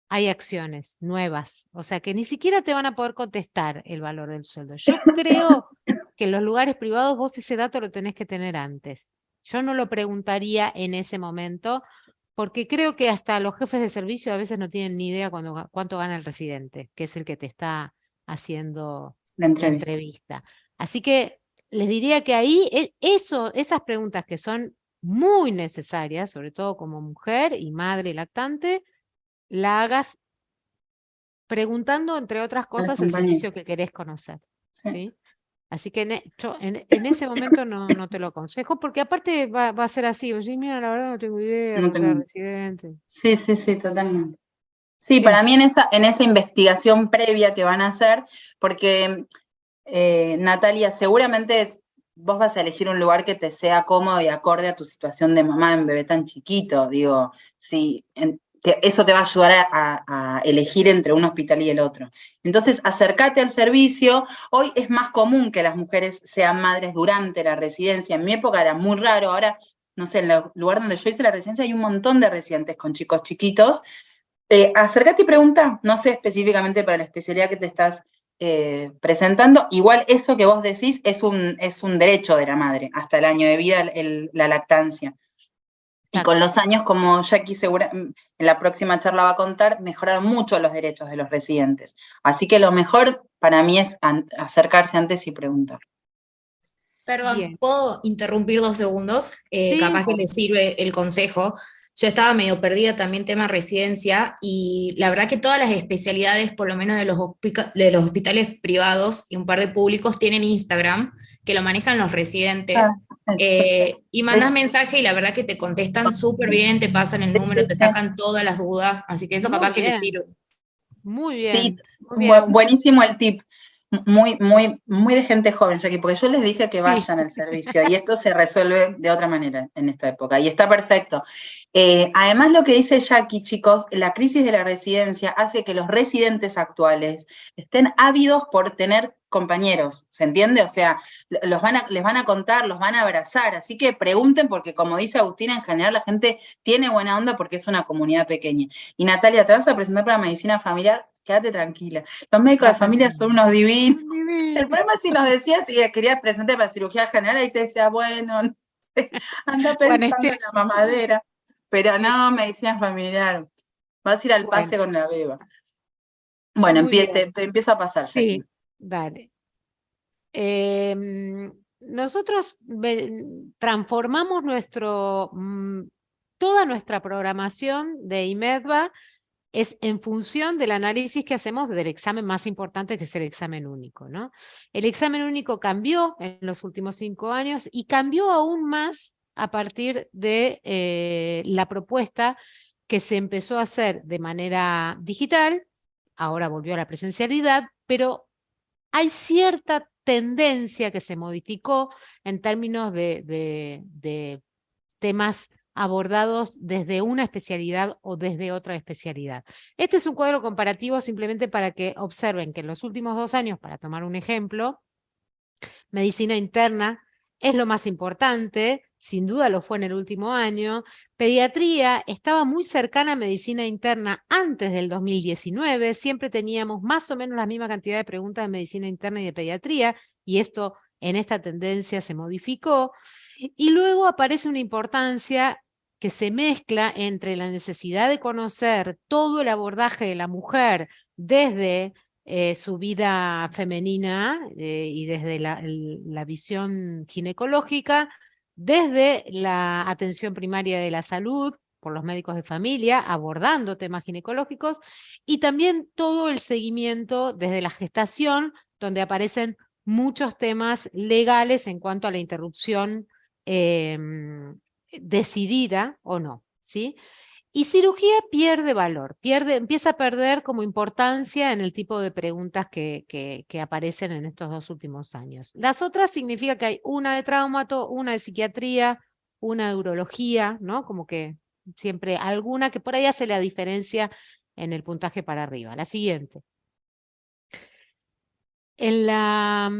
hay acciones nuevas. O sea que ni siquiera te van a poder contestar el valor del sueldo. Yo creo que en los lugares privados vos ese dato lo tenés que tener antes. Yo no lo preguntaría en ese momento porque creo que hasta los jefes de servicio a veces no tienen ni idea cuánto gana el residente, que es el que te está haciendo La la entrevista. entrevista. Así que les diría que ahí esas preguntas que son muy necesarias, sobre todo como mujer y madre lactante, la hagas preguntando, entre otras A las cosas, el compañeras. servicio que querés conocer. Sí. ¿Sí? Así que yo en ese momento no te lo aconsejo, porque aparte va a ser así. Oye, mira, la verdad no tengo idea, No no era tengo. residente. Sí, totalmente. Sí, para mí en esa investigación previa que van a hacer, porque Natalia, seguramente vos vas a elegir un lugar que te sea cómodo y acorde a tu situación de mamá en bebé tan chiquito. Digo, sí, eso te va a ayudar a elegir entre un hospital y el otro. Entonces, acércate al servicio. Hoy es más común que las mujeres sean madres durante la residencia. En mi época era muy raro. Ahora, no sé, en el lugar donde yo hice la residencia hay un montón de residentes con chicos chiquitos. Acércate y pregunta, no sé específicamente para la especialidad que te estás presentando, igual eso que vos decís es un derecho de la madre, hasta el año de vida, la lactancia. Y con los años, como Jackie segura, en la próxima charla va a contar, mejoraron mucho los derechos de los residentes. Así que lo mejor para mí es acercarse antes y preguntar. Perdón, Bien. ¿puedo interrumpir 2 segundos? Sí. Capaz que les sirve el consejo. Yo estaba medio perdida también tema residencia y la verdad que todas las especialidades, por lo menos de los hospitales privados y un par de públicos, tienen Instagram, que lo manejan los residentes. Y mandas mensaje y la verdad que te contestan súper bien, te pasan el número, te sacan todas las dudas, así que eso capaz que les sirve. Muy bien. Sí, Muy bien. buenísimo el tip. Muy de gente joven, Jackie, porque yo les dije que vayan al servicio y esto se resuelve de otra manera en esta época y está perfecto. Además, lo que dice Jackie, chicos, la crisis de la residencia hace que los residentes actuales estén ávidos por tener compañeros, ¿se entiende? O sea, les van a contar, los van a abrazar, así que pregunten porque, como dice Agustina, en general la gente tiene buena onda porque es una comunidad pequeña. Y Natalia, ¿te vas a presentar para medicina familiar? Quédate tranquila. Los médicos de familia son unos divinos. El problema es si nos decías si querías presentarte para cirugía general, ahí te decía, bueno, anda pensando en la mamadera. Pero no, medicina familiar. Vas a ir al pase con la beba. Bueno, te empiezo a pasar, Jackie. Sí, dale. Nosotros transformamos toda nuestra programación de IMEDVA es en función del análisis que hacemos del examen más importante, que es el examen único, ¿no? El examen único cambió en los últimos 5 años y cambió aún más a partir de la propuesta que se empezó a hacer de manera digital, ahora volvió a la presencialidad, pero hay cierta tendencia que se modificó en términos de temas abordados desde una especialidad o desde otra especialidad. Este es un cuadro comparativo simplemente para que observen que en los últimos 2 años, para tomar un ejemplo, medicina interna es lo más importante, sin duda lo fue en el último año. Pediatría estaba muy cercana a medicina interna antes del 2019, siempre teníamos más o menos la misma cantidad de preguntas de medicina interna y de pediatría, y esto en esta tendencia se modificó. Y luego aparece una importancia que se mezcla entre la necesidad de conocer todo el abordaje de la mujer desde su vida femenina y desde la visión ginecológica, desde la atención primaria de la salud por los médicos de familia, abordando temas ginecológicos, y también todo el seguimiento desde la gestación, donde aparecen muchos temas legales en cuanto a la interrupción decidida o no, ¿sí? Y cirugía pierde valor, empieza a perder como importancia en el tipo de preguntas que aparecen en estos 2 últimos años. Las otras significa que hay una de traumato, una de psiquiatría, una de urología, ¿no? Como que siempre alguna que por ahí hace la diferencia en el puntaje para arriba. La siguiente. En la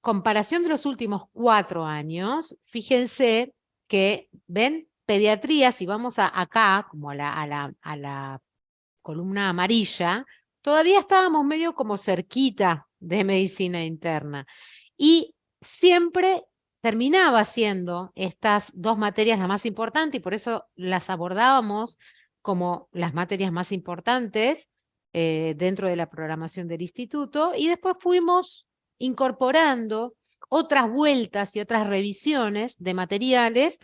comparación de los últimos 4 años, fíjense que, ¿ven? Pediatría, si vamos acá, como a la columna amarilla, todavía estábamos medio como cerquita de medicina interna. Y siempre terminaba siendo estas 2 materias las más importantes, y por eso las abordábamos como las materias más importantes dentro de la programación del instituto, y después fuimos incorporando otras vueltas y otras revisiones de materiales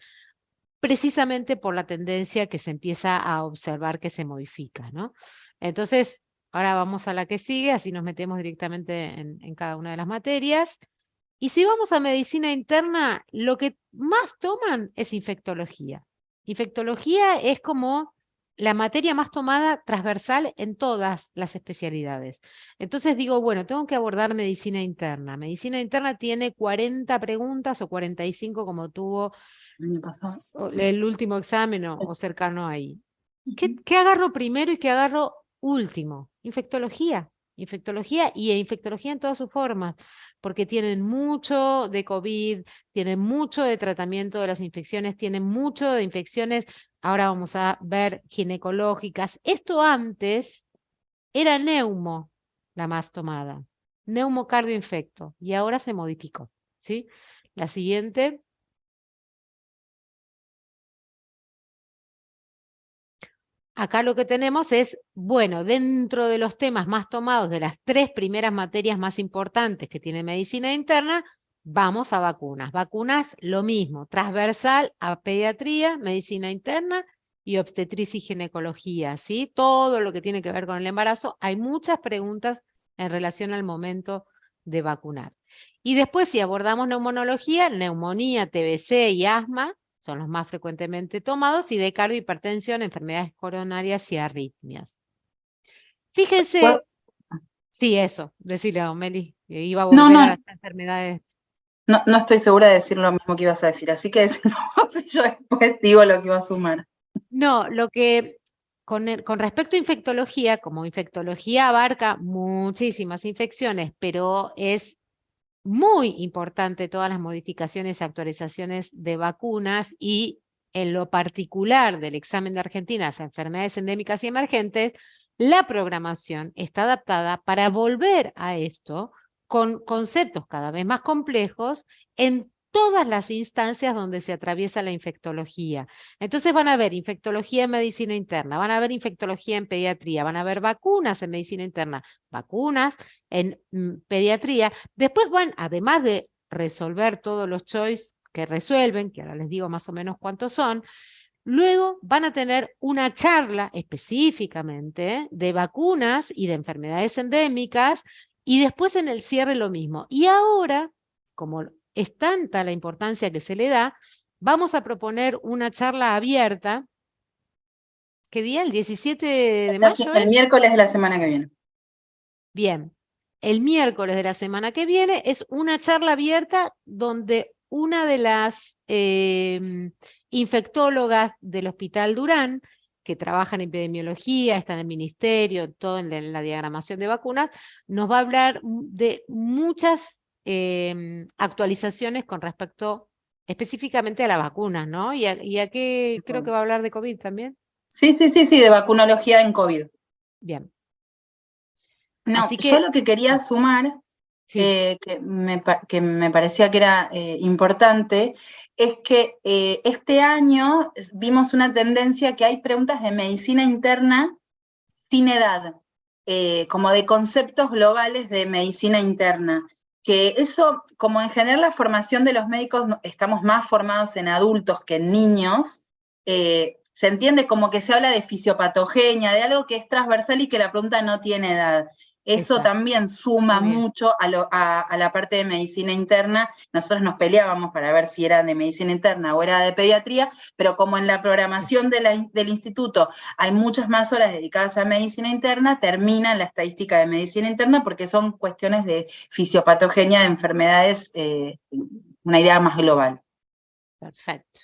precisamente por la tendencia que se empieza a observar que se modifica, ¿no? Entonces, ahora vamos a la que sigue, así nos metemos directamente en cada una de las materias. Y si vamos a medicina interna, lo que más toman es infectología. Infectología es como la materia más tomada transversal en todas las especialidades. Entonces digo, bueno, tengo que abordar medicina interna. Medicina interna tiene 40 preguntas o 45 como tuvo El año pasado. el último examen o cercano ahí. ¿Qué agarro primero y qué agarro último? Infectología. Infectología y infectología en todas sus formas, porque tienen mucho de COVID, tienen mucho de tratamiento de las infecciones, tienen mucho de infecciones, ahora vamos a ver ginecológicas. Esto antes era neumo la más tomada, neumocardioinfecto, y ahora se modificó, ¿sí? La siguiente. Acá lo que tenemos es, bueno, dentro de los temas más tomados de las 3 primeras materias más importantes que tiene medicina interna, vamos a vacunas. Vacunas, lo mismo, transversal a pediatría, medicina interna y obstetricia y ginecología, ¿sí? Todo lo que tiene que ver con el embarazo. Hay muchas preguntas en relación al momento de vacunar. Y después, si abordamos neumonología, neumonía, TBC y asma, son los más frecuentemente tomados, y de cardio, hipertensión, enfermedades coronarias y arritmias. Fíjense, sí, eso, decirle a Meli, que iba a volver a las enfermedades. No estoy segura de decir lo mismo que ibas a decir, así que decirlo vos y yo después digo lo que iba a sumar. No, lo que con respecto a infectología, como infectología abarca muchísimas infecciones, pero es muy importante todas las modificaciones y actualizaciones de vacunas, y en lo particular del examen de Argentina a enfermedades endémicas y emergentes, la programación está adaptada para volver a esto con conceptos cada vez más complejos en todas las instancias donde se atraviesa la infectología. Entonces van a haber infectología en medicina interna, van a haber infectología en pediatría, van a haber vacunas en medicina interna, vacunas en pediatría. Después van, además de resolver todos los choice que resuelven, que ahora les digo más o menos cuántos son, luego van a tener una charla específicamente de vacunas y de enfermedades endémicas, y después en el cierre lo mismo. Y ahora, como es tanta la importancia que se le da, vamos a proponer una charla abierta. ¿Qué día? ¿El 17 de mayo El es? miércoles de la semana que viene. Bien, el miércoles de la semana que viene es una charla abierta donde una de las infectólogas del Hospital Durán, que trabajan en epidemiología, están en el ministerio, todo en la diagramación de vacunas, nos va a hablar de muchas actualizaciones con respecto específicamente a las vacunas, ¿no? Y a qué, creo que va a hablar de COVID también. Sí, de vacunología en COVID. Bien. No, Así yo que, lo que quería sumar, sí, que me parecía que era importante, es que este año vimos una tendencia que hay preguntas de medicina interna sin edad, como de conceptos globales de medicina interna. Que eso, como en general la formación de los médicos, estamos más formados en adultos que en niños, se entiende como que se habla de fisiopatogenia, de algo que es transversal y que la pregunta no tiene edad. Eso exacto. también suma Muy bien. mucho a la parte de medicina interna. Nosotros nos peleábamos para ver si era de medicina interna o era de pediatría, pero como en la programación del instituto hay muchas más horas dedicadas a medicina interna, termina en la estadística de medicina interna porque son cuestiones de fisiopatogenia de enfermedades, una idea más global. Perfecto.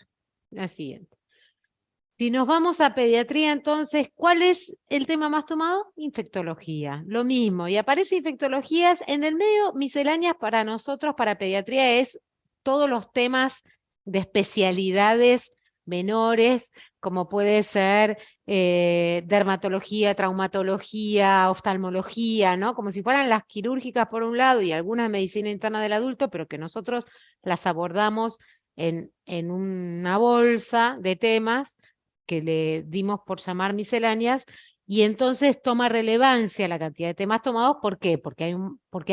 La siguiente. Si nos vamos a pediatría, entonces, ¿cuál es el tema más tomado? Infectología. Lo mismo, y aparece infectologías en el medio. Misceláneas para nosotros, para pediatría, es todos los temas de especialidades menores, como puede ser dermatología, traumatología, oftalmología, ¿no? Como si fueran las quirúrgicas por un lado y alguna medicina interna del adulto, pero que nosotros las abordamos en una bolsa de temas que le dimos por llamar misceláneas, y entonces toma relevancia la cantidad de temas tomados. ¿Por qué? Porque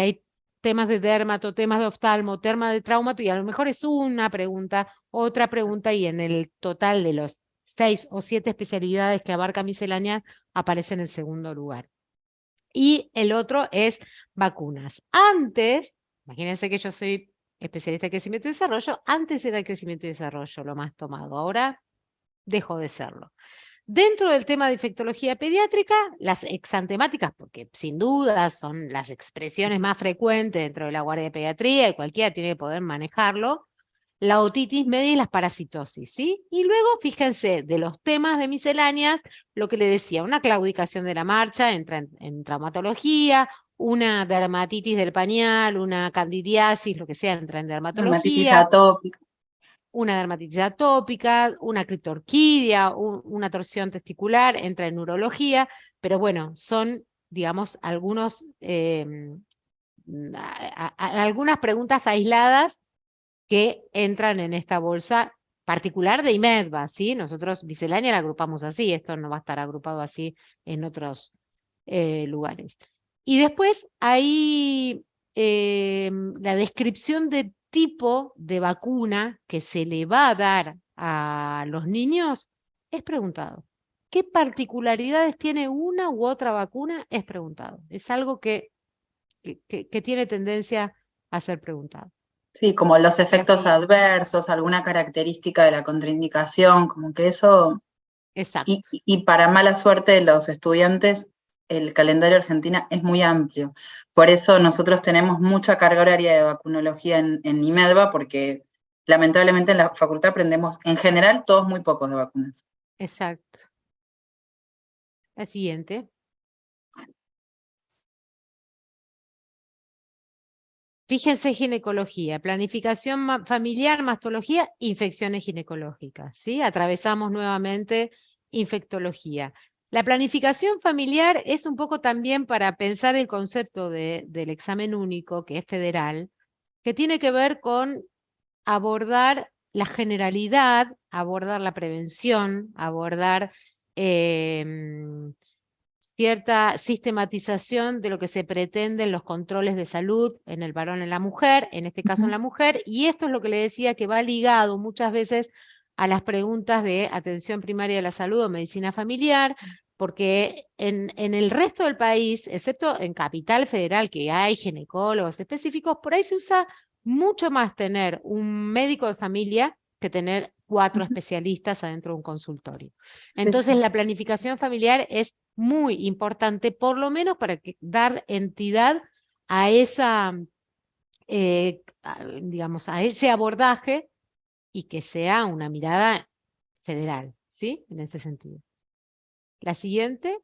hay temas de dermato, temas de oftalmo, temas de traumato, y a lo mejor es una pregunta, otra pregunta, y en el total de los 6 o 7 especialidades que abarca miscelánea aparece en el segundo lugar. Y el otro es vacunas. Antes, imagínense que yo soy especialista en crecimiento y desarrollo, antes era el crecimiento y desarrollo lo más tomado, ahora dejó de serlo. Dentro del tema de infectología pediátrica, las exantemáticas, porque sin duda son las expresiones más frecuentes dentro de la guardia de pediatría y cualquiera tiene que poder manejarlo, la otitis media y las parasitosis, ¿sí? Y luego, fíjense, de los temas de misceláneas, lo que le decía, una claudicación de la marcha entra en traumatología, una dermatitis del pañal, una candidiasis, lo que sea, entra en Dermatitis dermatología, atópica. una dermatitis atópica, una criptorquidia, una torsión testicular, entra en urología, pero bueno, son, digamos, algunas preguntas aisladas que entran en esta bolsa particular de IMEDVA, ¿sí? Nosotros miscelánea la agrupamos así, esto no va a estar agrupado así en otros lugares. Y después hay la descripción de tipo de vacuna que se le va a dar a los niños, es preguntado. ¿Qué particularidades tiene una u otra vacuna? Es preguntado. Es algo que tiene tendencia a ser preguntado. Sí, como los La efectos siguiente. adversos, alguna característica de la contraindicación, como que eso. Exacto. Y para mala suerte de los estudiantes, el calendario Argentina es muy amplio. Por eso nosotros tenemos mucha carga horaria de vacunología en IMEDVA, porque lamentablemente en la facultad aprendemos, en general, todos muy pocos de vacunas. Exacto. La siguiente. Fíjense, ginecología, planificación familiar, mastología, infecciones ginecológicas, ¿sí? Atravesamos nuevamente infectología. La planificación familiar es un poco también para pensar el concepto del examen único, que es federal, que tiene que ver con abordar la generalidad, abordar la prevención, abordar cierta sistematización de lo que se pretende en los controles de salud en el varón, en la mujer, en este caso en la mujer, y esto es lo que le decía, que va ligado muchas veces a las preguntas de atención primaria de la salud o medicina familiar, porque en el resto del país, excepto en Capital Federal, que hay ginecólogos específicos, por ahí se usa mucho más tener un médico de familia que tener 4 especialistas adentro de un consultorio. Entonces, la planificación familiar es muy importante, por lo menos para dar entidad a esa, digamos, a ese abordaje, y que sea una mirada federal, ¿sí? En ese sentido. La siguiente.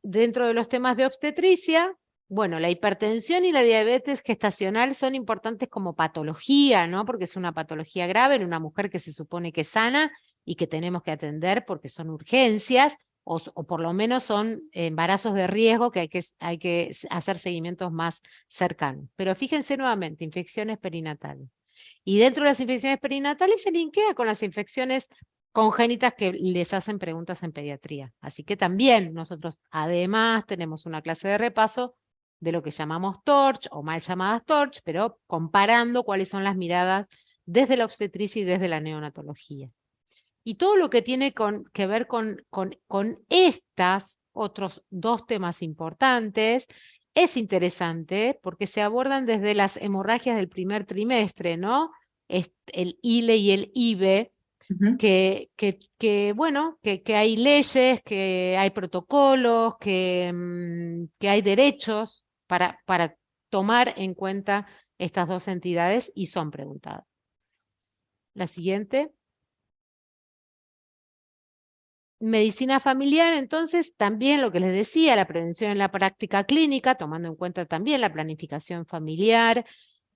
Dentro de los temas de obstetricia, bueno, la hipertensión y la diabetes gestacional son importantes como patología, ¿no? Porque es una patología grave en una mujer que se supone que es sana y que tenemos que atender porque son urgencias o por lo menos son embarazos de riesgo que hay que hacer seguimientos más cercanos. Pero fíjense nuevamente, infecciones perinatales. Y dentro de las infecciones perinatales se linkea con las infecciones congénitas que les hacen preguntas en pediatría. Así que también nosotros además tenemos una clase de repaso de lo que llamamos TORCH o mal llamadas TORCH, pero comparando cuáles son las miradas desde la obstetricia y desde la neonatología. Y todo lo que tiene que ver con estas otros dos temas importantes es interesante porque se abordan desde las hemorragias del primer trimestre, ¿no? El ILE y el IBE, bueno, que hay leyes, que hay protocolos, que hay derechos para tomar en cuenta estas dos entidades y son preguntadas. La siguiente. Medicina familiar, entonces, también lo que les decía, la prevención en la práctica clínica, tomando en cuenta también la planificación familiar,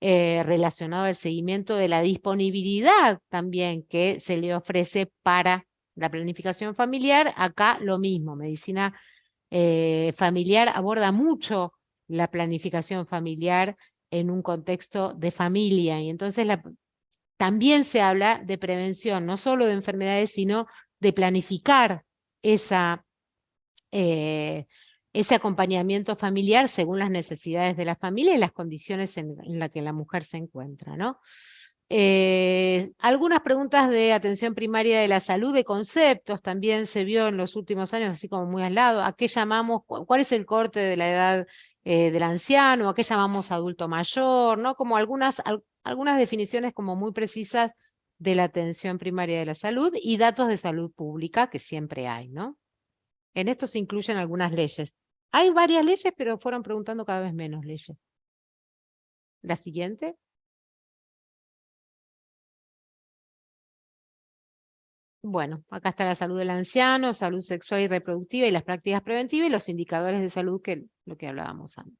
relacionado al seguimiento de la disponibilidad también que se le ofrece para la planificación familiar. Acá lo mismo, medicina familiar aborda mucho la planificación familiar en un contexto de familia, y entonces también se habla de prevención, no solo de enfermedades, sino de planificar ese acompañamiento familiar según las necesidades de la familia y las condiciones en las que la mujer se encuentra, ¿no? Algunas preguntas de atención primaria de la salud, de conceptos, también se vio en los últimos años, así como muy al lado. ¿A qué llamamos? ¿Cuál es el corte de la edad del anciano? ¿A qué llamamos adulto mayor? ¿No? Como algunas definiciones como muy precisas de la atención primaria de la salud y datos de salud pública que siempre hay, ¿no? En esto se incluyen algunas leyes. Hay varias leyes, pero fueron preguntando cada vez menos leyes. La siguiente. Bueno, acá está la salud del anciano, salud sexual y reproductiva y las prácticas preventivas y los indicadores de salud, que lo que hablábamos antes.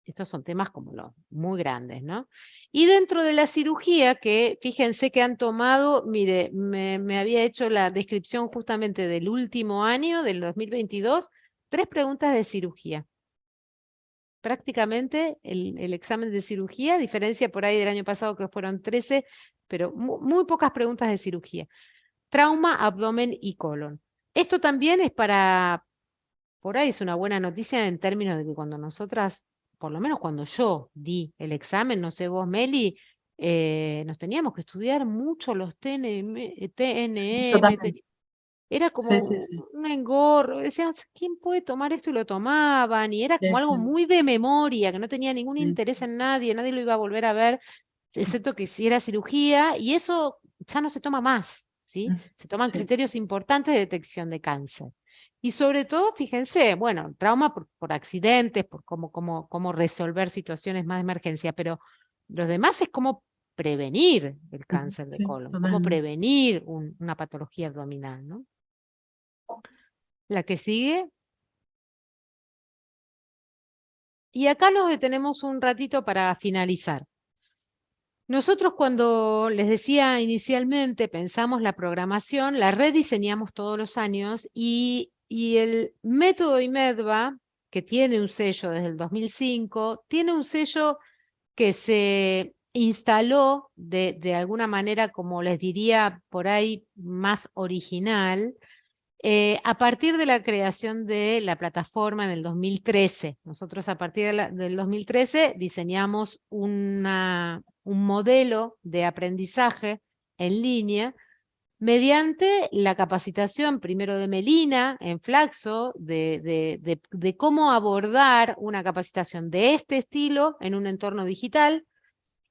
Estos son temas como los muy grandes, ¿no? Y dentro de la cirugía, que fíjense que han tomado, mire, me había hecho la descripción justamente del último año, del 2022, 3 preguntas de cirugía. Prácticamente el examen de cirugía, a diferencia por ahí del año pasado que fueron 13, pero muy pocas preguntas de cirugía. Trauma, abdomen y colon. Esto también es por ahí es una buena noticia en términos de que cuando nosotras, por lo menos cuando yo di el examen, no sé vos, Meli, nos teníamos que estudiar mucho los TNM, era como Sí. un engorro, decían, ¿quién puede tomar esto? Y lo tomaban, y era como algo Sí. muy de memoria, que no tenía ningún Sí, interés sí. en nadie lo iba a volver a ver, excepto que si era cirugía, y eso ya no se toma más, ¿sí? Se toman Sí. criterios importantes de detección de cáncer. Y sobre todo, fíjense, bueno, trauma por accidentes, por cómo resolver situaciones más de emergencia, pero los demás es cómo prevenir el cáncer de Sí, colon, cómo totalmente. prevenir una patología abdominal, ¿no? La que sigue. Y acá nos detenemos un ratito para finalizar. Nosotros, cuando les decía inicialmente, pensamos la programación, la rediseñamos todos los años, y el método IMEDVA, que tiene un sello desde el 2005, tiene un sello que se instaló de alguna manera, como les diría por ahí, más original, a partir de la creación de la plataforma en el 2013. Nosotros a partir del 2013 diseñamos un modelo de aprendizaje en línea mediante la capacitación primero de Melina en Flaxo, de cómo abordar una capacitación de este estilo en un entorno digital.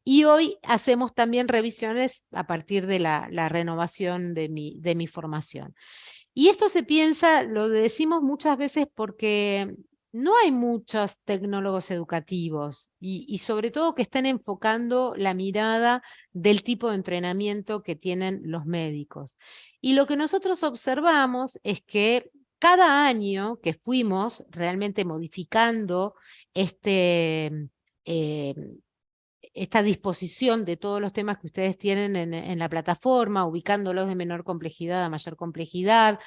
Y hoy hacemos también revisiones a partir de la renovación de mi formación. Y esto se piensa, lo decimos muchas veces porque no hay muchos tecnólogos educativos y sobre todo que estén enfocando la mirada del tipo de entrenamiento que tienen los médicos. Y lo que nosotros observamos es que cada año que fuimos realmente modificando eh, esta disposición de todos los temas que ustedes tienen en la plataforma, ubicándolos de menor complejidad a mayor complejidad,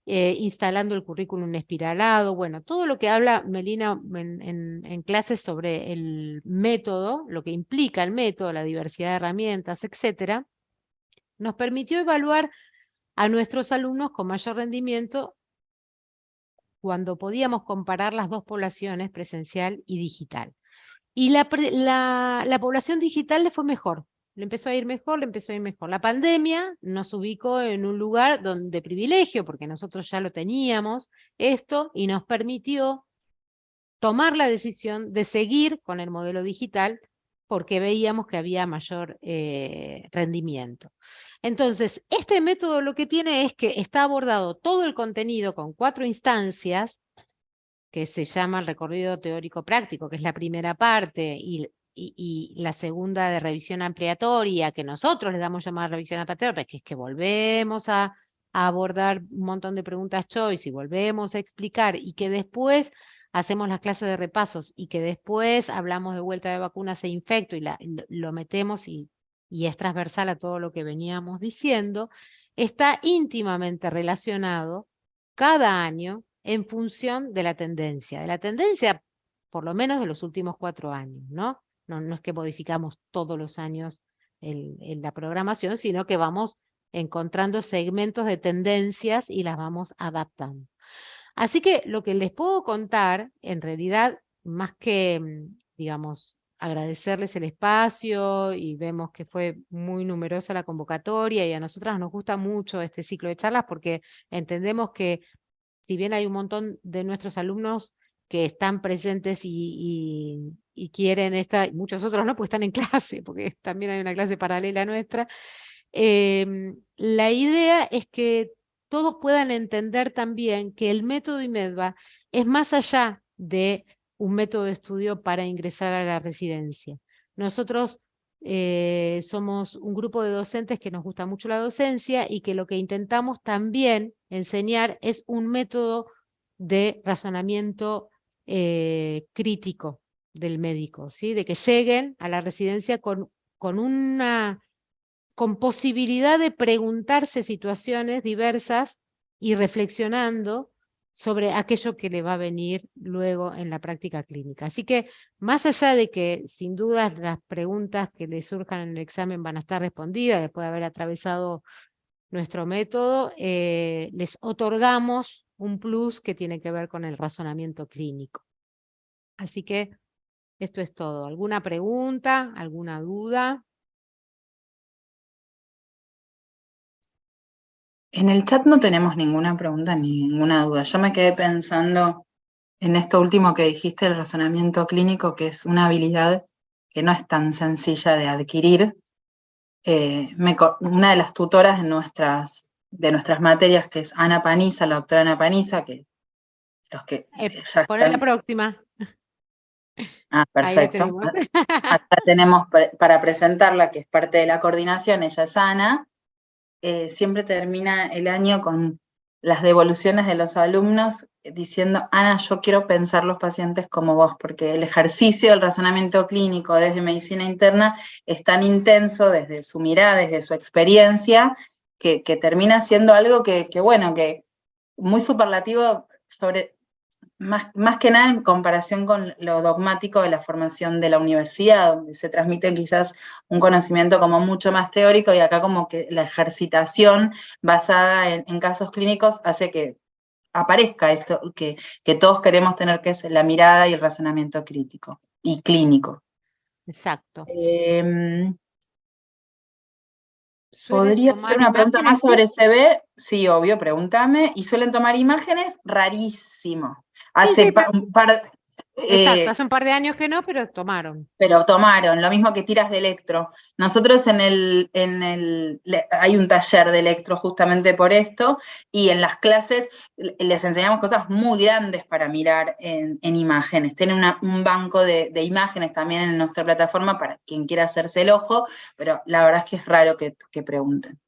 instalando el currículum espiralado, bueno, todo lo que habla Melina en clases sobre el método, lo que implica el método, la diversidad de herramientas, etcétera, nos permitió evaluar a nuestros alumnos con mayor rendimiento cuando podíamos comparar las dos poblaciones, presencial y digital. Y la población digital le fue mejor, le empezó a ir mejor, le empezó a ir mejor. La pandemia nos ubicó en un lugar de privilegio, porque nosotros ya lo teníamos, esto, y nos permitió tomar la decisión de seguir con el modelo digital, porque veíamos que había mayor rendimiento. Entonces, este método lo que tiene es que está abordado todo el contenido con 4 instancias, que se llama el recorrido teórico práctico, que es la primera parte, y la segunda de revisión ampliatoria, que nosotros le damos llamada revisión ampliatoria, que es que volvemos a abordar un montón de preguntas choice y volvemos a explicar, y que después hacemos las clases de repasos, y que después hablamos de vuelta de vacunas e infecto, y lo metemos y es transversal a todo lo que veníamos diciendo, está íntimamente relacionado cada año en función de la tendencia por lo menos de los últimos 4 años, ¿no? No es que modificamos todos los años la programación, sino que vamos encontrando segmentos de tendencias y las vamos adaptando. Así que lo que les puedo contar, en realidad, más que, digamos, agradecerles el espacio, y vemos que fue muy numerosa la convocatoria, y a nosotras nos gusta mucho este ciclo de charlas porque entendemos que si bien hay un montón de nuestros alumnos que están presentes y quieren y muchos otros no, porque están en clase, porque también hay una clase paralela nuestra, la idea es que todos puedan entender también que el método IMEDVA es más allá de un método de estudio para ingresar a la residencia. Nosotros somos un grupo de docentes que nos gusta mucho la docencia y que lo que intentamos también enseñar es un método de razonamiento crítico del médico, ¿sí? De que lleguen a la residencia con posibilidad de preguntarse situaciones diversas y reflexionando sobre aquello que le va a venir luego en la práctica clínica. Así que, más allá de que sin duda las preguntas que le surjan en el examen van a estar respondidas después de haber atravesado nuestro método, les otorgamos un plus que tiene que ver con el razonamiento clínico. Así que esto es todo. ¿Alguna pregunta? ¿Alguna duda? En el chat no tenemos ninguna pregunta ni ninguna duda. Yo me quedé pensando en esto último que dijiste, el razonamiento clínico, que es una habilidad que no es tan sencilla de adquirir. Una de las tutoras de nuestras materias, que es Ana Paniza, la doctora Ana Paniza, que los que ya Poné la están... próxima. Ah, Ahí la perfecto. tenemos. Acá tenemos para presentarla, que es parte de la coordinación, ella es Ana. Siempre termina el año con las devoluciones de los alumnos diciendo: Ana, yo quiero pensar los pacientes como vos, porque el ejercicio del razonamiento clínico desde medicina interna es tan intenso desde su mirada, desde su experiencia, que termina siendo algo que muy superlativo más que nada en comparación con lo dogmático de la formación de la universidad, donde se transmite quizás un conocimiento como mucho más teórico, y acá como que la ejercitación basada en casos clínicos hace que aparezca esto que todos queremos tener, que es la mirada y el razonamiento crítico y clínico. Exacto. ¿Podría hacer una pregunta más sobre CB? Sí, obvio, pregúntame. ¿Y suelen tomar imágenes? Rarísimo. Exacto, hace un par de años que no, pero tomaron. Pero tomaron, lo mismo que tiras de electro. Nosotros hay un taller de electro justamente por esto, y en las clases les enseñamos cosas muy grandes para mirar en imágenes. Tienen un banco de imágenes también en nuestra plataforma para quien quiera hacerse el ojo, pero la verdad es que es raro que pregunten.